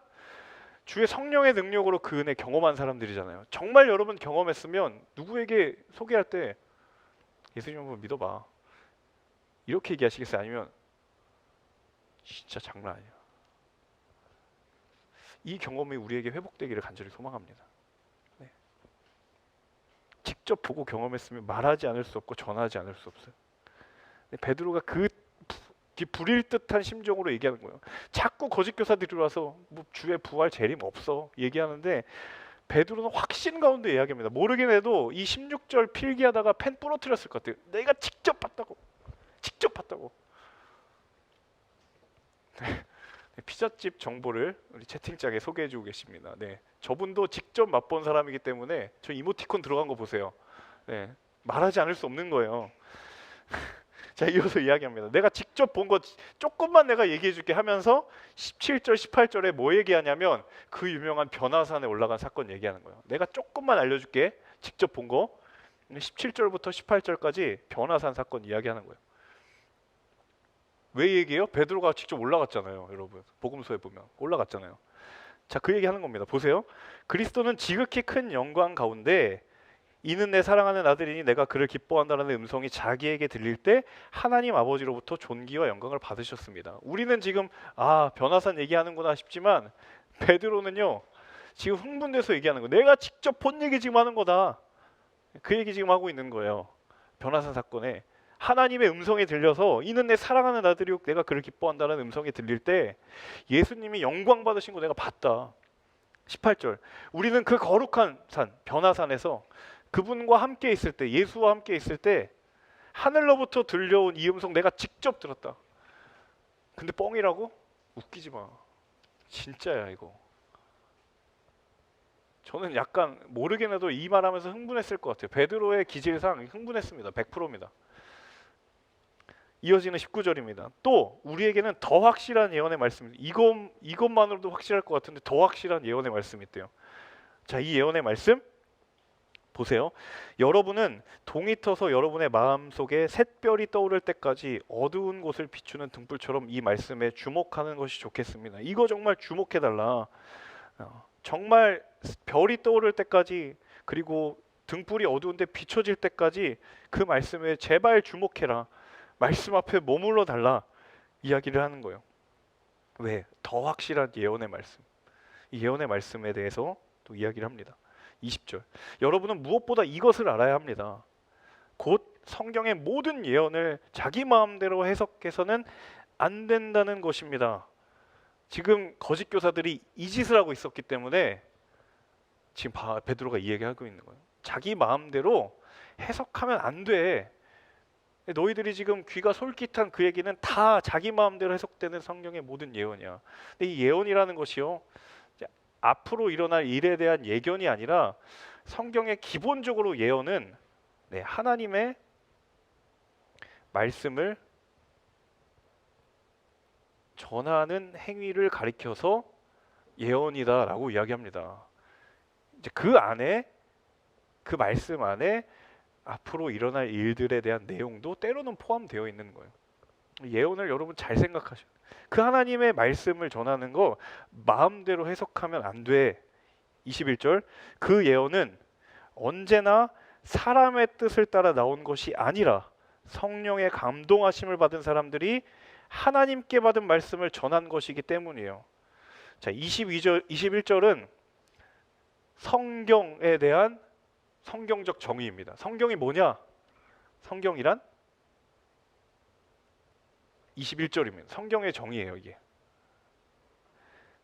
주의 성령의 능력으로 그 은혜 경험한 사람들이잖아요. 정말 여러분 경험했으면 누구에게 소개할 때 예수님 한번 믿어봐. 이렇게 얘기하시겠어요? 아니면 진짜 장난 아니야. 이 경험이 우리에게 회복되기를 간절히 소망합니다. 네. 직접 보고 경험했으면 말하지 않을 수 없고 전하지 않을 수 없어요. 베드로가 그 불일 듯한 심정으로 얘기하는 거예요. 자꾸 거짓 교사들이 와서 뭐 주의 부활 재림 없어 얘기하는데 베드로는 확신 가운데 이야기합니다. 모르긴 해도 이 16절 필기하다가 펜 부러뜨렸을 것 같아요. 내가 직접 봤다고. 직접 봤다고. 네, 피자집 정보를 우리 채팅창에 소개해주고 계십니다. 네, 저분도 직접 맛본 사람이기 때문에 저 이모티콘 들어간 거 보세요. 네, 말하지 않을 수 없는 거예요. 자, 이어서 이야기합니다. 내가 직접 본 거 조금만 내가 얘기해줄게 하면서 17절, 18절에 뭐 얘기하냐면 그 유명한 변화산에 올라간 사건 얘기하는 거예요. 내가 조금만 알려줄게. 직접 본 거. 17절부터 18절까지 변화산 사건 이야기하는 거예요. 왜 얘기해요? 베드로가 직접 올라갔잖아요. 여러분 복음서에 보면 올라갔잖아요. 자, 그 얘기하는 겁니다. 보세요. 그리스도는 지극히 큰 영광 가운데 이는 내 사랑하는 아들이니 내가 그를 기뻐한다는 음성이 자기에게 들릴 때 하나님 아버지로부터 존귀와 영광을 받으셨습니다. 우리는 지금 변화산 얘기하는구나 싶지만 베드로는요 지금 흥분돼서 얘기하는 거예요. 내가 직접 본 얘기 지금 하는 거다. 그 얘기 지금 하고 있는 거예요. 변화산 사건에 하나님의 음성이 들려서 이는 내 사랑하는 아들이요 내가 그를 기뻐한다는 음성이 들릴 때 예수님이 영광 받으신 거 내가 봤다. 18절 우리는 그 거룩한 산 변화산에서 그분과 함께 있을 때 예수와 함께 있을 때 하늘로부터 들려온 이 음성 내가 직접 들었다. 근데 뻥이라고? 웃기지 마. 진짜야 이거. 저는 약간 모르긴 해도 이 말하면서 흥분했을 것 같아요. 베드로의 기질상 흥분했습니다. 100%입니다. 이어지는 19절입니다. 또 우리에게는 더 확실한 예언의 말씀, 이것만으로도 확실할 것 같은데 더 확실한 예언의 말씀이 있대요. 자, 이 예언의 말씀 보세요. 여러분은 동이 터서 여러분의 마음속에 샛별이 떠오를 때까지 어두운 곳을 비추는 등불처럼 이 말씀에 주목하는 것이 좋겠습니다. 이거 정말 주목해달라. 정말 별이 떠오를 때까지 그리고 등불이 어두운데 비춰질 때까지 그 말씀에 제발 주목해라. 말씀 앞에 머물러 달라 이야기를 하는 거예요. 왜? 더 확실한 예언의 말씀. 이 예언의 말씀에 대해서 또 이야기를 합니다. 20절. 여러분은 무엇보다 이것을 알아야 합니다. 곧 성경의 모든 예언을 자기 마음대로 해석해서는 안 된다는 것입니다. 지금 거짓 교사들이 이 짓을 하고 있었기 때문에 지금 베드로가 이 얘기하고 있는 거예요. 자기 마음대로 해석하면 안 돼. 너희들이 지금 귀가 솔깃한 그 얘기는 다 자기 마음대로 해석되는 성경의 모든 예언이야. 근데 이 예언이라는 것이요, 앞으로 일어날 일에 대한 예견이 아니라 성경의 기본적으로 예언은 하나님의 말씀을 전하는 행위를 가리켜서 예언이다라고 이야기합니다. 이제 그 안에, 그 말씀 안에 앞으로 일어날 일들에 대한 내용도 때로는 포함되어 있는 거예요. 예언을 여러분 잘 생각하셔야 돼요. 그 하나님의 말씀을 전하는 거 마음대로 해석하면 안 돼. 21절, 그 예언은 언제나 사람의 뜻을 따라 나온 것이 아니라 성령의 감동하심을 받은 사람들이 하나님께 받은 말씀을 전한 것이기 때문이에요. 자, 21절은 성경에 대한 성경적 정의입니다. 성경이 뭐냐? 성경이란 21절입니다. 성경의 정의예요, 이게.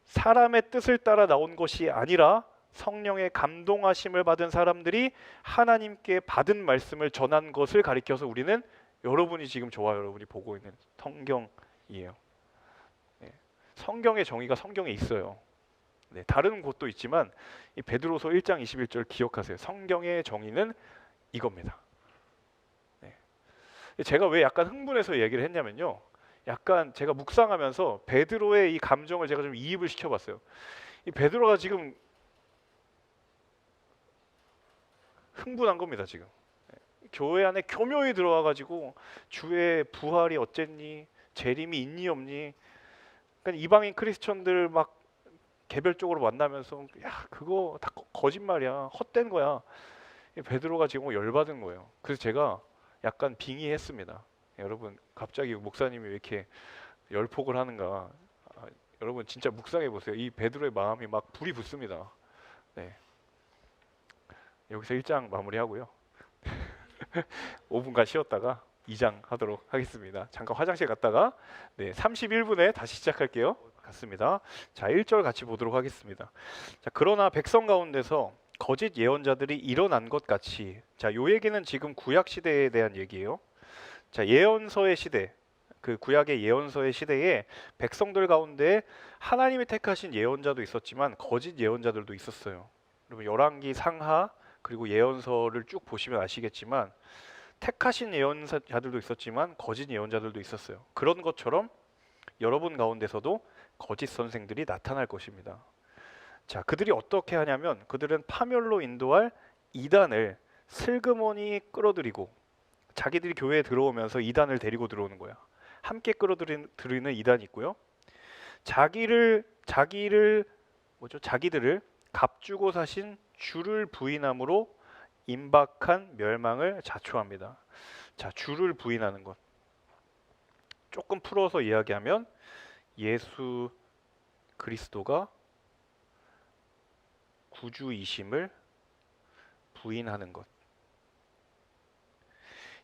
사람의 뜻을 따라 나온 것이 아니라 성령의 감동하심을 받은 사람들이 하나님께 받은 말씀을 전한 것을 가리켜서 우리는 여러분이 지금 저와 여러분이 보고 있는 성경이에요. 성경의 정의가 성경에 있어요. 다른 곳도 있지만 이 베드로서 1장 21절 기억하세요. 성경의 정의는 이겁니다. 제가 왜 약간 흥분해서 얘기를 했냐면요, 약간 제가 묵상하면서 베드로의 이 감정을 제가 좀 이입을 시켜봤어요. 이 베드로가 지금 흥분한 겁니다. 지금 교회 안에 교묘히 들어와가지고 주의 부활이 어쨌니, 재림이 있니 없니, 그러니까 이방인 크리스천들 막 개별적으로 만나면서 야 그거 다 거짓말이야, 헛된 거야. 베드로가 지금 열받은 거예요. 그래서 제가 약간 빙의했습니다. 여러분, 갑자기 목사님이 왜 이렇게 열폭을 하는가. 여러분 진짜 묵상해 보세요. 이 베드로의 마음이 막 불이 붙습니다. 여기서 1장 마무리하고요. 5분간 쉬었다가 2장 하도록 하겠습니다. 잠깐 화장실 갔다가 31분에 다시 시작할게요. 갔습니다. 자, 1절 같이 보도록 하겠습니다. 자, 그러나 백성 가운데서 거짓 예언자들이 일어난 것 같이, 자, 요 얘기는 지금 구약 시대에 대한 얘기예요. 자, 예언서의 시대, 그 구약의 예언서의 시대에 백성들 가운데 하나님이 택하신 예언자도 있었지만 거짓 예언자들도 있었어요. 여러분 열왕기, 상하, 그리고 예언서를 쭉 보시면 아시겠지만 택하신 예언자들도 있었지만 거짓 예언자들도 있었어요. 그런 것처럼 여러분 가운데서도 거짓 선생들이 나타날 것입니다. 자, 그들이 어떻게 하냐면 그들은 파멸로 인도할 이단을 슬그머니 끌어들이고, 자기들이 교회에 들어오면서 이단을 데리고 들어오는 거야. 함께 끌어들이는 이단이 있고요. 자기들을 값주고 사신 주를 부인함으로 임박한 멸망을 자초합니다. 자, 주를 부인하는 것. 조금 풀어서 이야기하면 예수 그리스도가 구주이심을 부인하는 것.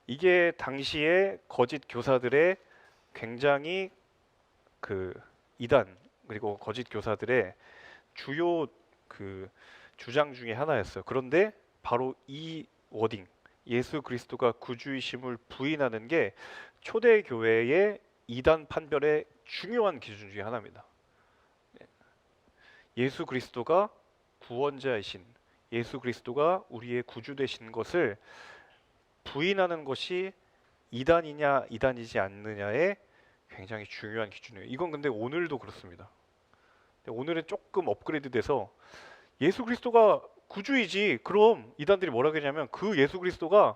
이게 당시에 거짓 교사들의 굉장히 그 이단, 그리고 거짓 교사들의 주요 그 주장 중에 하나였어요. 그런데 바로 이 워딩, 예수 그리스도가 구주이심을 부인하는 게 초대 교회의 이단 판별의 중요한 기준 중에 하나입니다. 예수 그리스도가 구원자이신, 예수 그리스도가 우리의 구주 되신 것을 부인하는 것이 이단이냐 이단이지 않느냐의 굉장히 중요한 기준이에요. 이건 근데 오늘도 그렇습니다. 오늘은 조금 업그레이드돼서 예수 그리스도가 구주이지, 그럼 이단들이 뭐라 그러냐면 그 예수 그리스도가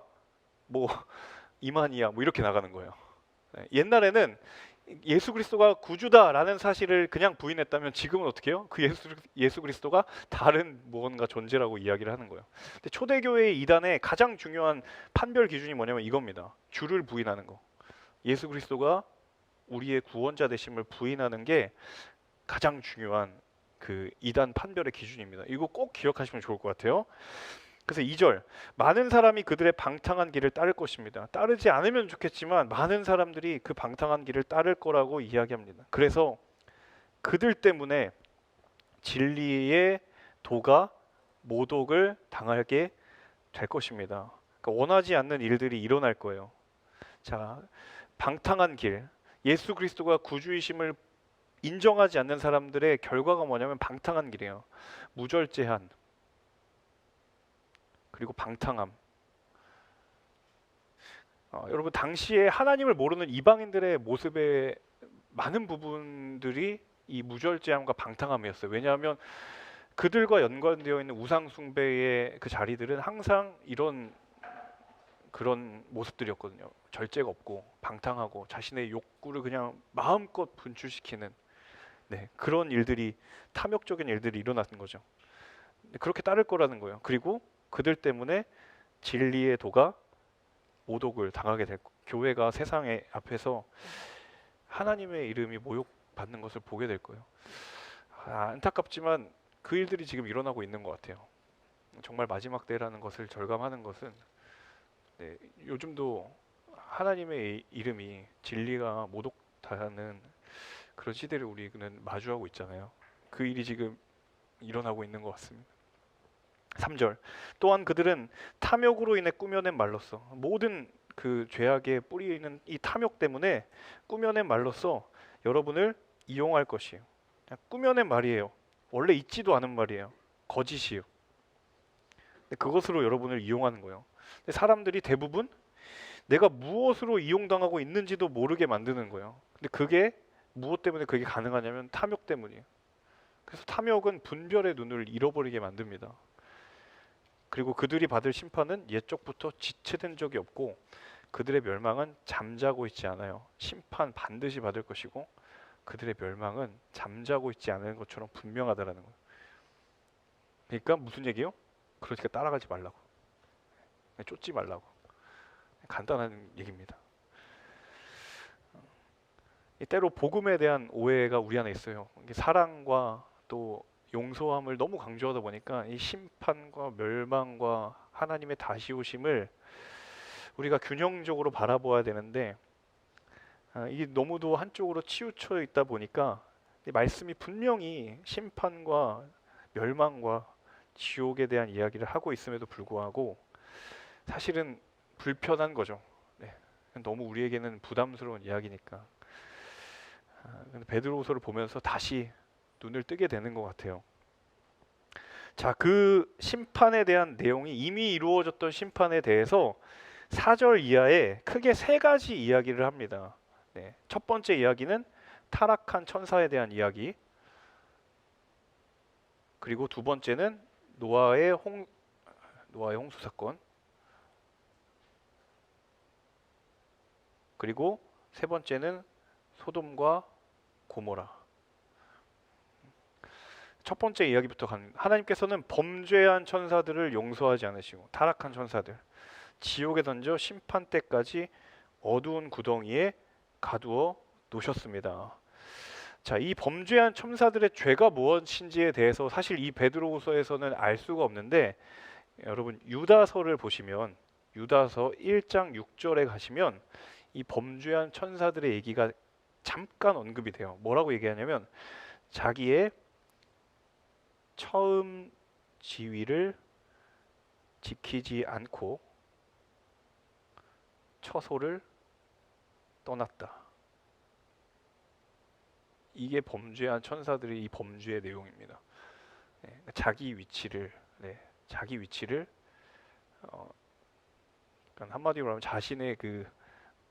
뭐 이만이야 뭐 이렇게 나가는 거예요. 옛날에는 예수 그리스도가 구주다라는 사실을 그냥 부인했다면 지금은 어떻게 해요? 그 예수 그리스도가 다른 무언가 존재라고 이야기를 하는 거예요. 근데 초대교회의 이단의 가장 중요한 판별 기준이 뭐냐면 이겁니다. 주를 부인하는 거. 예수 그리스도가 우리의 구원자 되심을 부인하는 게 가장 중요한 그 이단 판별의 기준입니다. 이거 꼭 기억하시면 좋을 것 같아요. 그래서 2절, 많은 사람이 그들의 방탕한 길을 따를 것입니다. 따르지 않으면 좋겠지만 많은 사람들이 그 방탕한 길을 따를 거라고 이야기합니다. 그래서 그들 때문에 진리의 도가 모독을 당하게 될 것입니다. 그러니까 원하지 않는 일들이 일어날 거예요. 자, 방탕한 길, 예수 그리스도가 구주이심을 인정하지 않는 사람들의 결과가 뭐냐면 방탕한 길이에요. 무절제한, 그리고 방탕함. 여러분, 당시에 하나님을 모르는 이방인들의 모습의 많은 부분들이 이 무절제함과 방탕함이었어요. 왜냐하면 그들과 연관되어 있는 우상 숭배의 그 자리들은 항상 이런 그런 모습들이었거든요. 절제가 없고 방탕하고 자신의 욕구를 그냥 마음껏 분출시키는, 네, 그런 일들이, 탐욕적인 일들이 일어났던 거죠. 그렇게 따를 거라는 거예요. 그리고 그들 때문에 진리의 도가 모독을 당하게 될 거. 교회가 세상의 앞에서 하나님의 이름이 모욕받는 것을 보게 될 거예요. 안타깝지만 그 일들이 지금 일어나고 있는 것 같아요. 정말 마지막 때라는 것을 절감하는 것은, 네, 요즘도 하나님의 이름이, 진리가 모독당하는 그런 시대를 우리는 마주하고 있잖아요. 그 일이 지금 일어나고 있는 것 같습니다. 3절, 또한 그들은 탐욕으로 인해 꾸며낸 말로써, 모든 그 죄악의 뿌리에 있는 이 탐욕 때문에 꾸며낸 말로써 여러분을 이용할 것이에요. 그냥 꾸며낸 말이에요. 원래 있지도 않은 말이에요. 거짓이에요. 그것으로 여러분을 이용하는 거예요. 근데 사람들이 대부분 내가 무엇으로 이용당하고 있는지도 모르게 만드는 거예요. 근데 그게 무엇 때문에 그게 가능하냐면 탐욕 때문이에요. 그래서 탐욕은 분별의 눈을 잃어버리게 만듭니다. 그리고 그들이 받을 심판은 옛적부터 지체된 적이 없고 그들의 멸망은 잠자고 있지 않아요. 심판 반드시 받을 것이고 그들의 멸망은 잠자고 있지 않은 것처럼 분명하다라는 거예요. 그러니까 무슨 얘기요? 그러니까 따라가지 말라고, 쫓지 말라고. 간단한 얘기입니다. 때로 복음에 대한 오해가 우리 안에 있어요. 이게 사랑과 또 용서함을 너무 강조하다 보니까 이 심판과 멸망과 하나님의 다시 오심을 우리가 균형적으로 바라보아야 되는데, 이게 너무도 한쪽으로 치우쳐 있다 보니까 이 말씀이 분명히 심판과 멸망과 지옥에 대한 이야기를 하고 있음에도 불구하고 사실은 불편한 거죠. 네. 너무 우리에게는 부담스러운 이야기니까. 근데 베드로후서를 보면서 다시 눈을 뜨게 되는 것 같아요. 자, 그 심판에 대한 내용이, 이미 이루어졌던 심판에 대해서 4절 이하에 크게 세 가지 이야기를 합니다. 네. 첫 번째 이야기는 타락한 천사에 대한 이야기. 그리고 두 번째는 노아의 홍수 사건. 그리고 세 번째는 소돔과 고모라. 첫 번째 이야기부터 하나님께서는 범죄한 천사들을 용서하지 않으시고 타락한 천사들 지옥에 던져 심판 때까지 어두운 구덩이에 가두어 놓으셨습니다. 자, 이 범죄한 천사들의 죄가 무엇인지에 대해서 사실 이 베드로후서에서는 알 수가 없는데, 여러분 유다서를 보시면 유다서 1장 6절에 가시면 이 범죄한 천사들의 얘기가 잠깐 언급이 돼요. 뭐라고 얘기하냐면 자기의 처음 지위를 지키지 않고 처소를 떠났다. 이게 범죄한 천사들의 이 범죄의 내용입니다. 네, 자기 위치를, 그러니까 한마디로 하면 자신의 그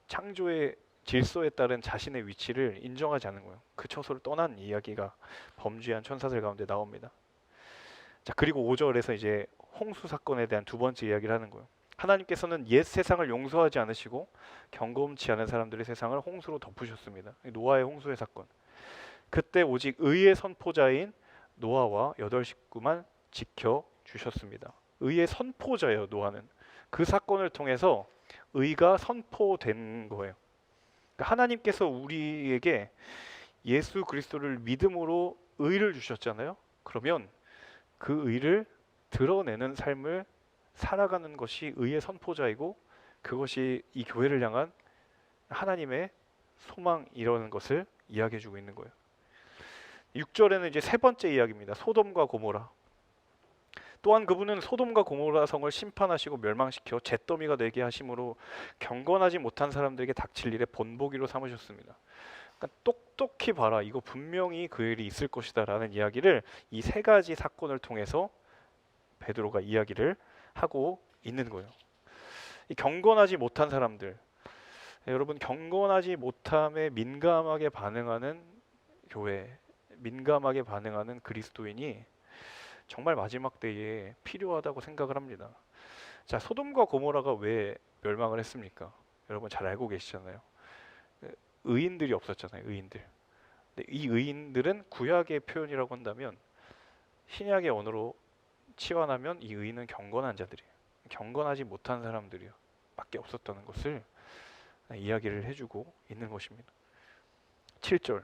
창조의 질서에 따른 자신의 위치를 인정하지 않는 거예요. 그 처소를 떠난 이야기가 범죄한 천사들 가운데 나옵니다. 자, 그리고 5절에서 이제 홍수 사건에 대한 두 번째 이야기를 하는 거예요. 하나님께서는 옛 세상을 용서하지 않으시고 경건치 않은 사람들의 세상을 홍수로 덮으셨습니다. 노아의 홍수의 사건. 그때 오직 의의 선포자인 노아와 8 식구만 지켜주셨습니다. 의의 선포자예요, 노아는. 그 사건을 통해서 의가 선포된 거예요. 그러니까 하나님께서 우리에게 예수 그리스도를 믿음으로 의를 주셨잖아요. 그러면 그 의를 드러내는 삶을 살아가는 것이 의의 선포자이고 그것이 이 교회를 향한 하나님의 소망이라는 것을 이야기해주고 있는 거예요. 6절에는 이제 세 번째 이야기입니다. 소돔과 고모라. 또한 그분은 소돔과 고모라 성을 심판하시고 멸망시켜 잿더미가 되게 하심으로 경건하지 못한 사람들에게 닥칠 일에 본보기로 삼으셨습니다. 그러니까 똑똑히 봐라. 이거 분명히 그 일이 있을 것이다 라는 이야기를 이 세 가지 사건을 통해서 베드로가 이야기를 하고 있는 거예요. 이 경건하지 못한 사람들, 여러분 경건하지 못함에 민감하게 반응하는 교회, 민감하게 반응하는 그리스도인이 정말 마지막 때에 필요하다고 생각을 합니다. 자, 소돔과 고모라가 왜 멸망을 했습니까? 여러분 잘 알고 계시잖아요. 의인들이 없었잖아요. 의인들. 근데 이 의인들은 구약의 표현이라고 한다면 신약의 언어로 치환하면 이 의인은 경건한 자들이에요. 경건하지 못한 사람들이요 밖에 없었다는 것을 이야기를 해주고 있는 것입니다. 7절.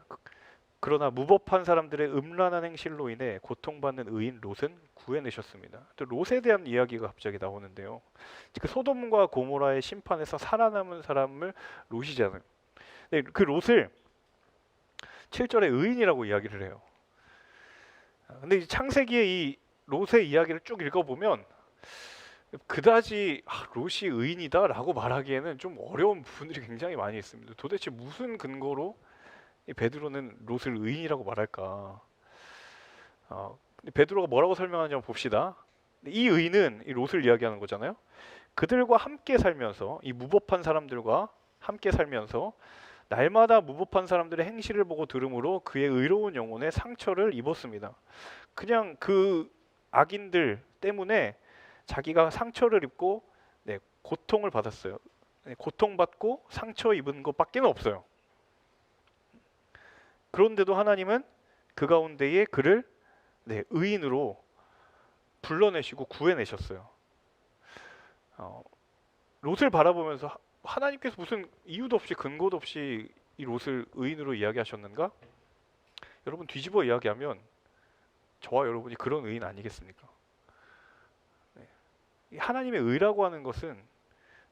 그러나 무법한 사람들의 음란한 행실로 인해 고통받는 의인 롯은 구해내셨습니다. 또 롯에 대한 이야기가 갑자기 나오는데요. 그 소돔과 고모라의 심판에서 살아남은 사람을 롯이잖아요. 근데 그 롯을 7절에 의인이라고 이야기를 해요. 근데 창세기의 이 롯의 이야기를 쭉 읽어보면 그다지 롯이 의인이다라고 말하기에는 좀 어려운 부분들이 굉장히 많이 있습니다. 도대체 무슨 근거로 이 베드로는 롯을 의인이라고 말할까? 베드로가 뭐라고 설명하는지 한번 봅시다. 이 의인은 이 롯을 이야기하는 거잖아요. 그들과 함께 살면서 이 무법한 사람들과 함께 살면서 날마다 무법한 사람들의 행실을 보고 들음으로 그의 의로운 영혼에 상처를 입었습니다. 그냥 그 악인들 때문에 자기가 상처를 입고 고통을 받았어요. 고통받고 상처 입은 것밖에 없어요. 그런데도 하나님은 그 가운데에 그를 의인으로 불러내시고 구해내셨어요. 롯을 바라보면서 하나님께서 무슨 이유도 없이 근거도 없이 이 롯을 의인으로 이야기하셨는가? 여러분 뒤집어 이야기하면 저와 여러분이 그런 의인 아니겠습니까? 하나님의 의라고 하는 것은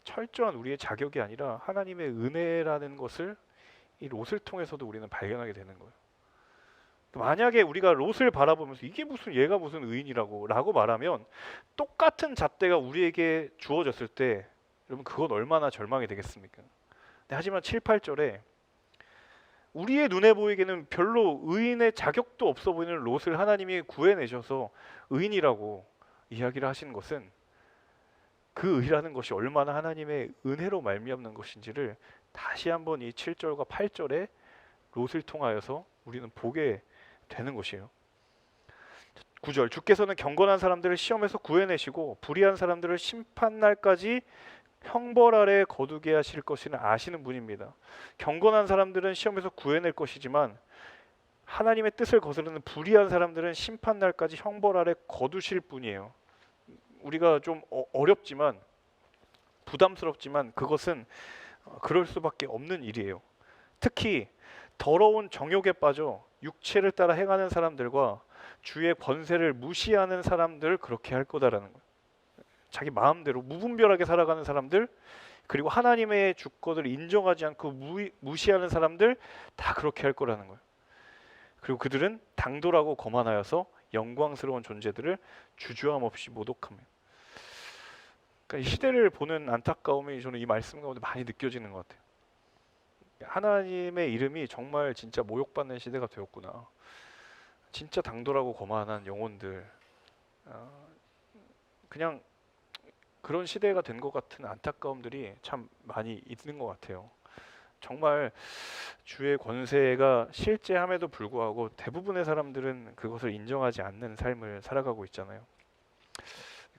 철저한 우리의 자격이 아니라 하나님의 은혜라는 것을 이 롯을 통해서도 우리는 발견하게 되는 거예요. 만약에 우리가 롯을 바라보면서 이게 무슨 얘가 무슨 의인이라고 라고 말하면 똑같은 잣대가 우리에게 주어졌을 때 여러분 그건 얼마나 절망이 되겠습니까? 하지만 7, 8절에 우리의 눈에 보이기에는 별로 의인의 자격도 없어 보이는 롯을 하나님이 구해내셔서 의인이라고 이야기를 하시는 것은 그 의라는 것이 얼마나 하나님의 은혜로 말미암는 것인지를 다시 한번 이 7절과 8절에 롯을 통하여서 우리는 보게 되는 것이에요. 9절. 주께서는 경건한 사람들을 시험에서 구해내시고 불의한 사람들을 심판날까지 형벌 아래 거두게 하실 것을 아시는 분입니다. 경건한 사람들은 시험에서 구해낼 것이지만 하나님의 뜻을 거스르는 불의한 사람들은 심판날까지 형벌 아래 거두실 분이에요. 우리가 좀 어렵지만 부담스럽지만 그것은 그럴 수밖에 없는 일이에요. 특히 더러운 정욕에 빠져 육체를 따라 행하는 사람들과 주의 권세를 무시하는 사람들 그렇게 할 거다라는 거예요. 자기 마음대로 무분별하게 살아가는 사람들 그리고 하나님의 주권을 인정하지 않고 무시하는 사람들 다 그렇게 할 거라는 거예요. 그리고 그들은 당돌하고 거만하여서 영광스러운 존재들을 주저함 없이 모독합니다. 그러니까 이 시대를 보는 안타까움이 저는 이 말씀 가운데 많이 느껴지는 것 같아요. 하나님의 이름이 정말 진짜 모욕받는 시대가 되었구나. 진짜 당돌하고 거만한 영혼들 그냥 그런 시대가 된 것 같은 안타까움들이 참 많이 있는 것 같아요. 정말 주의 권세가 실제함에도 불구하고 대부분의 사람들은 그것을 인정하지 않는 삶을 살아가고 있잖아요.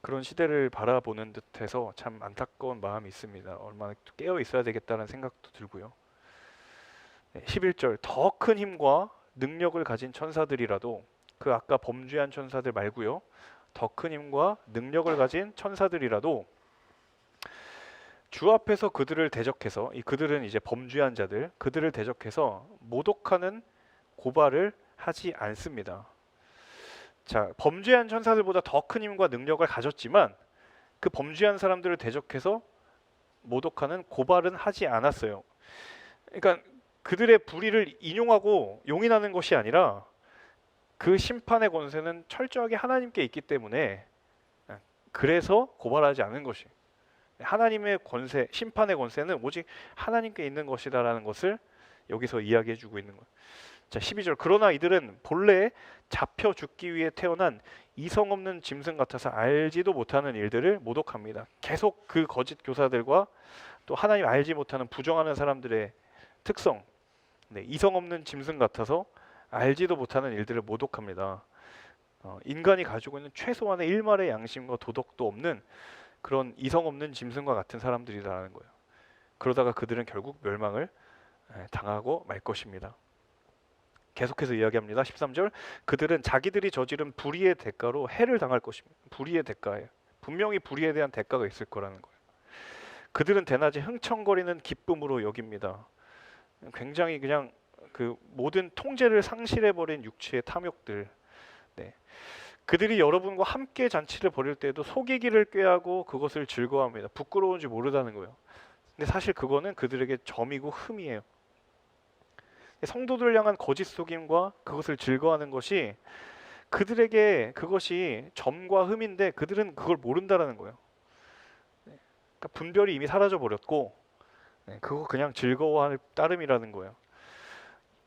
그런 시대를 바라보는 듯해서 참 안타까운 마음이 있습니다. 얼마나 깨어 있어야 되겠다는 생각도 들고요. 11절. 더 큰 힘과 능력을 가진 천사들이라도 그 아까 범죄한 천사들 말고요. 더 큰 힘과 능력을 가진 천사들이라도 주 앞에서 그들을 대적해서 이 그들은 이제 범죄한 자들 그들을 대적해서 모독하는 고발을 하지 않습니다. 자, 범죄한 천사들보다 더 큰 힘과 능력을 가졌지만 그 범죄한 사람들을 대적해서 모독하는 고발은 하지 않았어요. 그러니까 그들의 불의를 인용하고 용인하는 것이 아니라 그 심판의 권세는 철저하게 하나님께 있기 때문에 그래서 고발하지 않은 것이, 하나님의 권세, 심판의 권세는 오직 하나님께 있는 것이다라는 것을 여기서 이야기해주고 있는 거예요. 자, 12절. 그러나 이들은 본래 잡혀 죽기 위해 태어난 이성 없는 짐승 같아서 알지도 못하는 일들을 모독합니다. 계속 그 거짓 교사들과 또 하나님 알지 못하는 부정하는 사람들의 특성, 이성 없는 짐승 같아서 알지도 못하는 일들을 모독합니다. 인간이 가지고 있는 최소한의 일말의 양심과 도덕도 없는 그런 이성 없는 짐승과 같은 사람들이라는 거예요. 그러다가 그들은 결국 멸망을 당하고 말 것입니다. 계속해서 이야기합니다. 13절. 그들은 자기들이 저지른 불의의 대가로 해를 당할 것입니다. 불의의 대가예요. 분명히 불의에 대한 대가가 있을 거라는 거예요. 그들은 대낮에 흥청거리는 기쁨으로 여깁니다. 굉장히 그냥 그 모든 통제를 상실해버린 육체의 탐욕들. 그들이 여러분과 함께 잔치를 벌일 때에도 속이기를 꾀하고 그것을 즐거워합니다. 부끄러운지 모르다는 거예요. 근데 사실 그거는 그들에게 점이고 흠이에요. 성도들을 향한 거짓 속임과 그것을 즐거워하는 것이 그들에게 그것이 점과 흠인데 그들은 그걸 모른다라는 거예요. 그러니까 분별이 이미 사라져 버렸고 그거 그냥 즐거워할 따름이라는 거예요.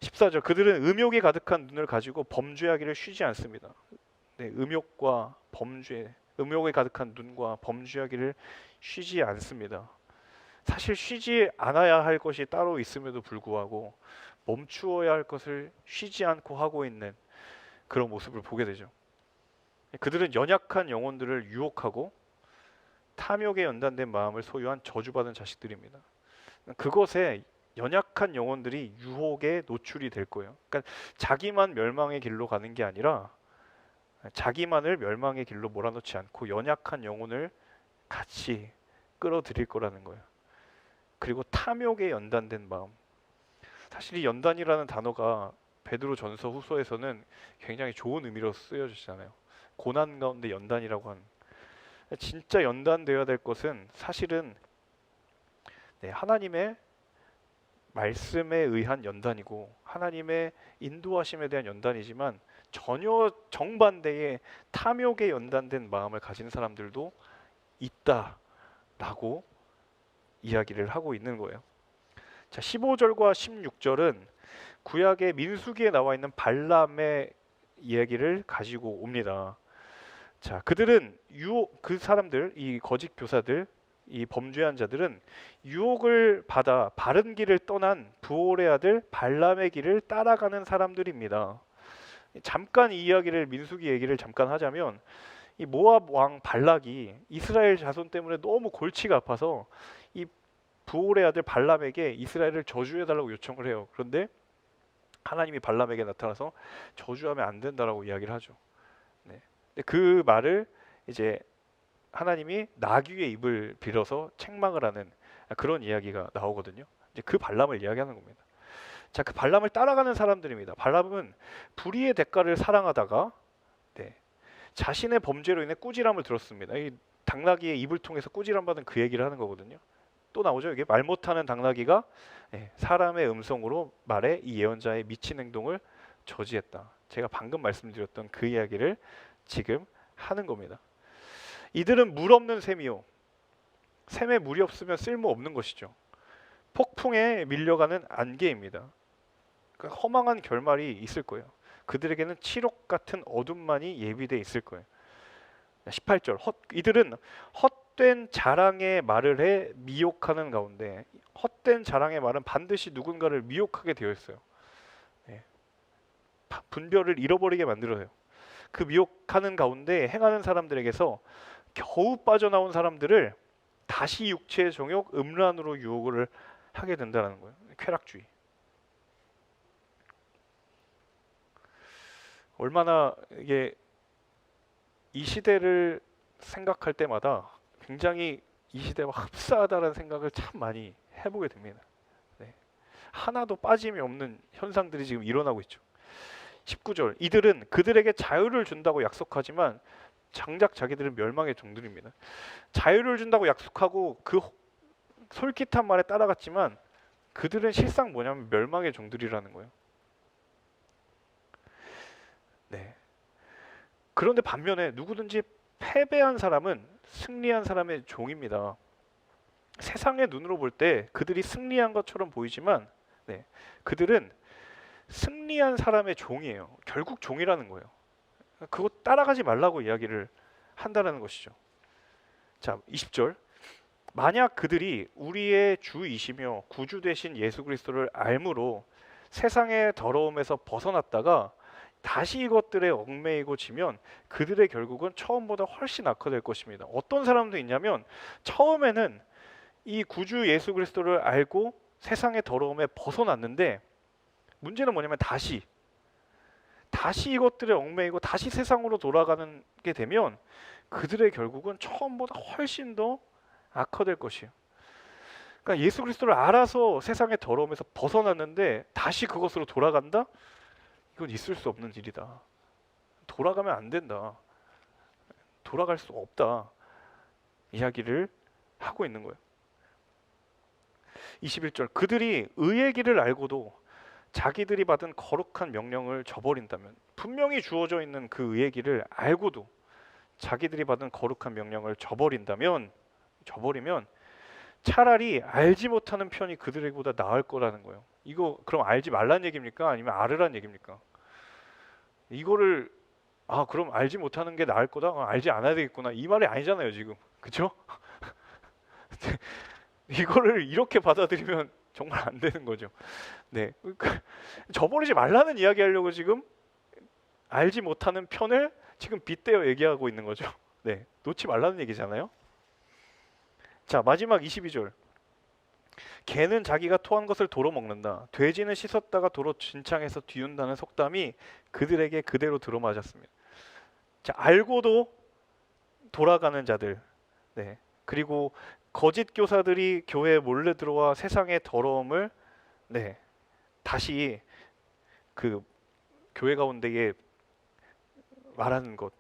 14절. 그들은 음욕이 가득한 눈을 가지고 범죄하기를 쉬지 않습니다. 음욕과 범죄, 음욕에 가득한 눈과 범죄하기를 쉬지 않습니다. 사실 쉬지 않아야 할 것이 따로 있음에도 불구하고 멈추어야 할 것을 쉬지 않고 하고 있는 그런 모습을 보게 되죠. 그들은 연약한 영혼들을 유혹하고 탐욕에 연단된 마음을 소유한 저주받은 자식들입니다. 그것에 연약한 영혼들이 유혹에 노출이 될 거예요. 그러니까 자기만 멸망의 길로 가는 게 아니라 자기만을 멸망의 길로 몰아넣지 않고 연약한 영혼을 같이 끌어들일 거라는 거예요. 그리고 탐욕에 연단된 마음. 사실 이 연단이라는 단어가 베드로전서 후서에서는 굉장히 좋은 의미로 쓰여지잖아요. 고난 가운데 연단이라고 하는. 진짜 연단되어야 될 것은 사실은 하나님의 말씀에 의한 연단이고 하나님의 인도하심에 대한 연단이지만 전혀 정반대의 탐욕에 연단된 마음을 가진 사람들도 있다라고 이야기를 하고 있는 거예요. 자, 15절과 16절은 구약의 민수기에 나와 있는 발람의 이야기를 가지고 옵니다. 자, 그들은 그 사람들, 이 거짓 교사들, 이 범죄한 자들은 유혹을 받아 바른 길을 떠난 부올의 아들 발람의 길을 따라가는 사람들입니다. 잠깐 이 이야기를 민수기 얘기를 잠깐 하자면 이 모압 왕 발락이 이스라엘 자손 때문에 너무 골치가 아파서 이 부올의 아들 발람에게 이스라엘을 저주해달라고 요청을 해요. 그런데 하나님이 발람에게 나타나서 저주하면 안 된다라고 이야기를 하죠. 근데 그 말을 이제 하나님이 나귀의 입을 빌어서 책망을 하는 그런 이야기가 나오거든요. 이제 그 발람을 이야기하는 겁니다. 자, 그 발람을 따라가는 사람들입니다. 발람은 불의의 대가를 사랑하다가 자신의 범죄로 인해 꾸지람을 들었습니다. 이 당나귀의 입을 통해서 꾸지람 받은 그 얘기를 하는 거거든요. 또 나오죠. 이게 말 못하는 당나귀가 사람의 음성으로 말해 이 예언자의 미친 행동을 저지했다. 제가 방금 말씀드렸던 그 이야기를 지금 하는 겁니다. 이들은 물 없는 샘이요. 샘에 물이 없으면 쓸모 없는 것이죠. 폭풍에 밀려가는 안개입니다. 그러니까 허망한 결말이 있을 거예요. 그들에게는 칠옥 같은 어둠만이 예비돼 있을 거예요. 18절. 이들은 헛된 자랑의 말을 해 미혹하는 가운데, 헛된 자랑의 말은 반드시 누군가를 미혹하게 되어 있어요. 분별을 잃어버리게 만들어요. 그 미혹하는 가운데 행하는 사람들에게서 겨우 빠져나온 사람들을 다시 육체의 정욕, 음란으로 유혹을 하게 된다는 거예요. 쾌락주의. 얼마나 이게 이 시대를 생각할 때마다 굉장히 이 시대와 흡사하다는 생각을 참 많이 해보게 됩니다. 하나도 빠짐이 없는 현상들이 지금 일어나고 있죠. 19절. 이들은 그들에게 자유를 준다고 약속하지만 장작 자기들은 멸망의 종들입니다. 자유를 준다고 약속하고 그 솔깃한 말에 따라갔지만 그들은 실상 뭐냐면 멸망의 종들이라는 거예요. 네. 그런데 반면에 누구든지 패배한 사람은 승리한 사람의 종입니다. 세상의 눈으로 볼 때 그들이 승리한 것처럼 보이지만 네, 그들은 승리한 사람의 종이에요. 결국 종이라는 거예요. 그거 따라가지 말라고 이야기를 한다는 것이죠. 자, 20절. 만약 그들이 우리의 주이시며 구주 되신 예수 그리스도를 알므로 세상의 더러움에서 벗어났다가 다시 이것들에 얽매이고 지면 그들의 결국은 처음보다 훨씬 악화될 것입니다. 어떤 사람도 있냐면 처음에는 이 구주 예수 그리스도를 알고 세상의 더러움에 벗어났는데 문제는 뭐냐면 다시 이것들에 얽매이고 다시 세상으로 돌아가는 게 되면 그들의 결국은 처음보다 훨씬 더 악화될 것이에요. 그러니까 예수 그리스도를 알아서 세상의 더러움에서 벗어났는데 다시 그것으로 돌아간다? 이건 있을 수 없는 일이다. 돌아가면 안 된다. 돌아갈 수 없다. 이야기를 하고 있는 거예요. 21절. 그들이 의의 길을 알고도 자기들이 받은 거룩한 명령을 저버린다면, 분명히 주어져 있는 그 의의 길을 알고도 자기들이 받은 거룩한 명령을 저버리면 차라리 알지 못하는 편이 그들에게보다 나을 거라는 거예요. 이거 그럼 알지 말란 얘기입니까? 아니면 알으란 얘기입니까? 이거를 그럼 알지 못하는 게 나을 거다? 알지 않아야 되겠구나. 이 말이 아니잖아요, 지금. 그렇죠? 이거를 이렇게 받아들이면 정말 안 되는 거죠. 네, 저버리지 말라는 이야기 하려고 지금 알지 못하는 편을 지금 빗대어 얘기하고 있는 거죠. 네, 놓지 말라는 얘기잖아요. 자, 마지막 22절. 개는 자기가 토한 것을 도로 먹는다. 돼지는 씻었다가 도로 진창에서 뒤운다는 속담이 그들에게 그대로 들어맞았습니다. 자, 알고도 돌아가는 자들. 네. 그리고 거짓 교사들이 교회에 몰래 들어와 세상의 더러움을 다시 그 교회 가운데에 말하는 것.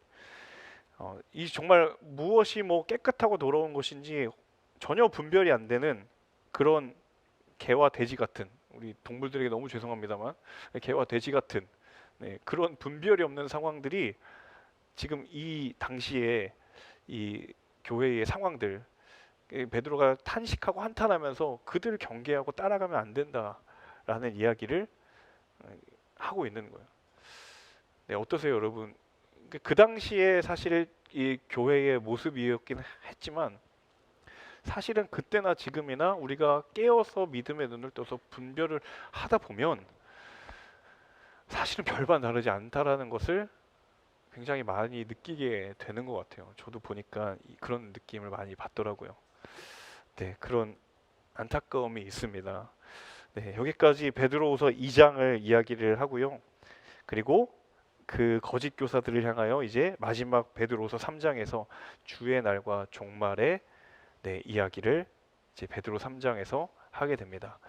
이 정말 무엇이 깨끗하고 더러운 것인지 전혀 분별이 안 되는 그런 개와 돼지 같은, 우리 동물들에게 너무 죄송합니다만 개와 돼지 같은 그런 분별이 없는 상황들이 지금 이 당시에 이 교회의 상황들, 베드로가 탄식하고 한탄하면서 그들을 경계하고 따라가면 안 된다라는 이야기를 하고 있는 거예요. 네, 어떠세요, 여러분? 그 당시에 사실 이 교회의 모습이었긴 했지만 사실은 그때나 지금이나 우리가 깨어서 믿음의 눈을 떠서 분별을 하다 보면 사실은 별반 다르지 않다라는 것을 굉장히 많이 느끼게 되는 것 같아요. 저도 보니까 그런 느낌을 많이 받더라고요. 네, 그런 안타까움이 있습니다. 네, 여기까지 베드로후서 2장을 이야기를 하고요. 그리고 그 거짓 교사들을 향하여 이제 마지막 베드로후서 3장에서 주의 날과 종말의 이야기를 이제 베드로 3장에서 하게 됩니다.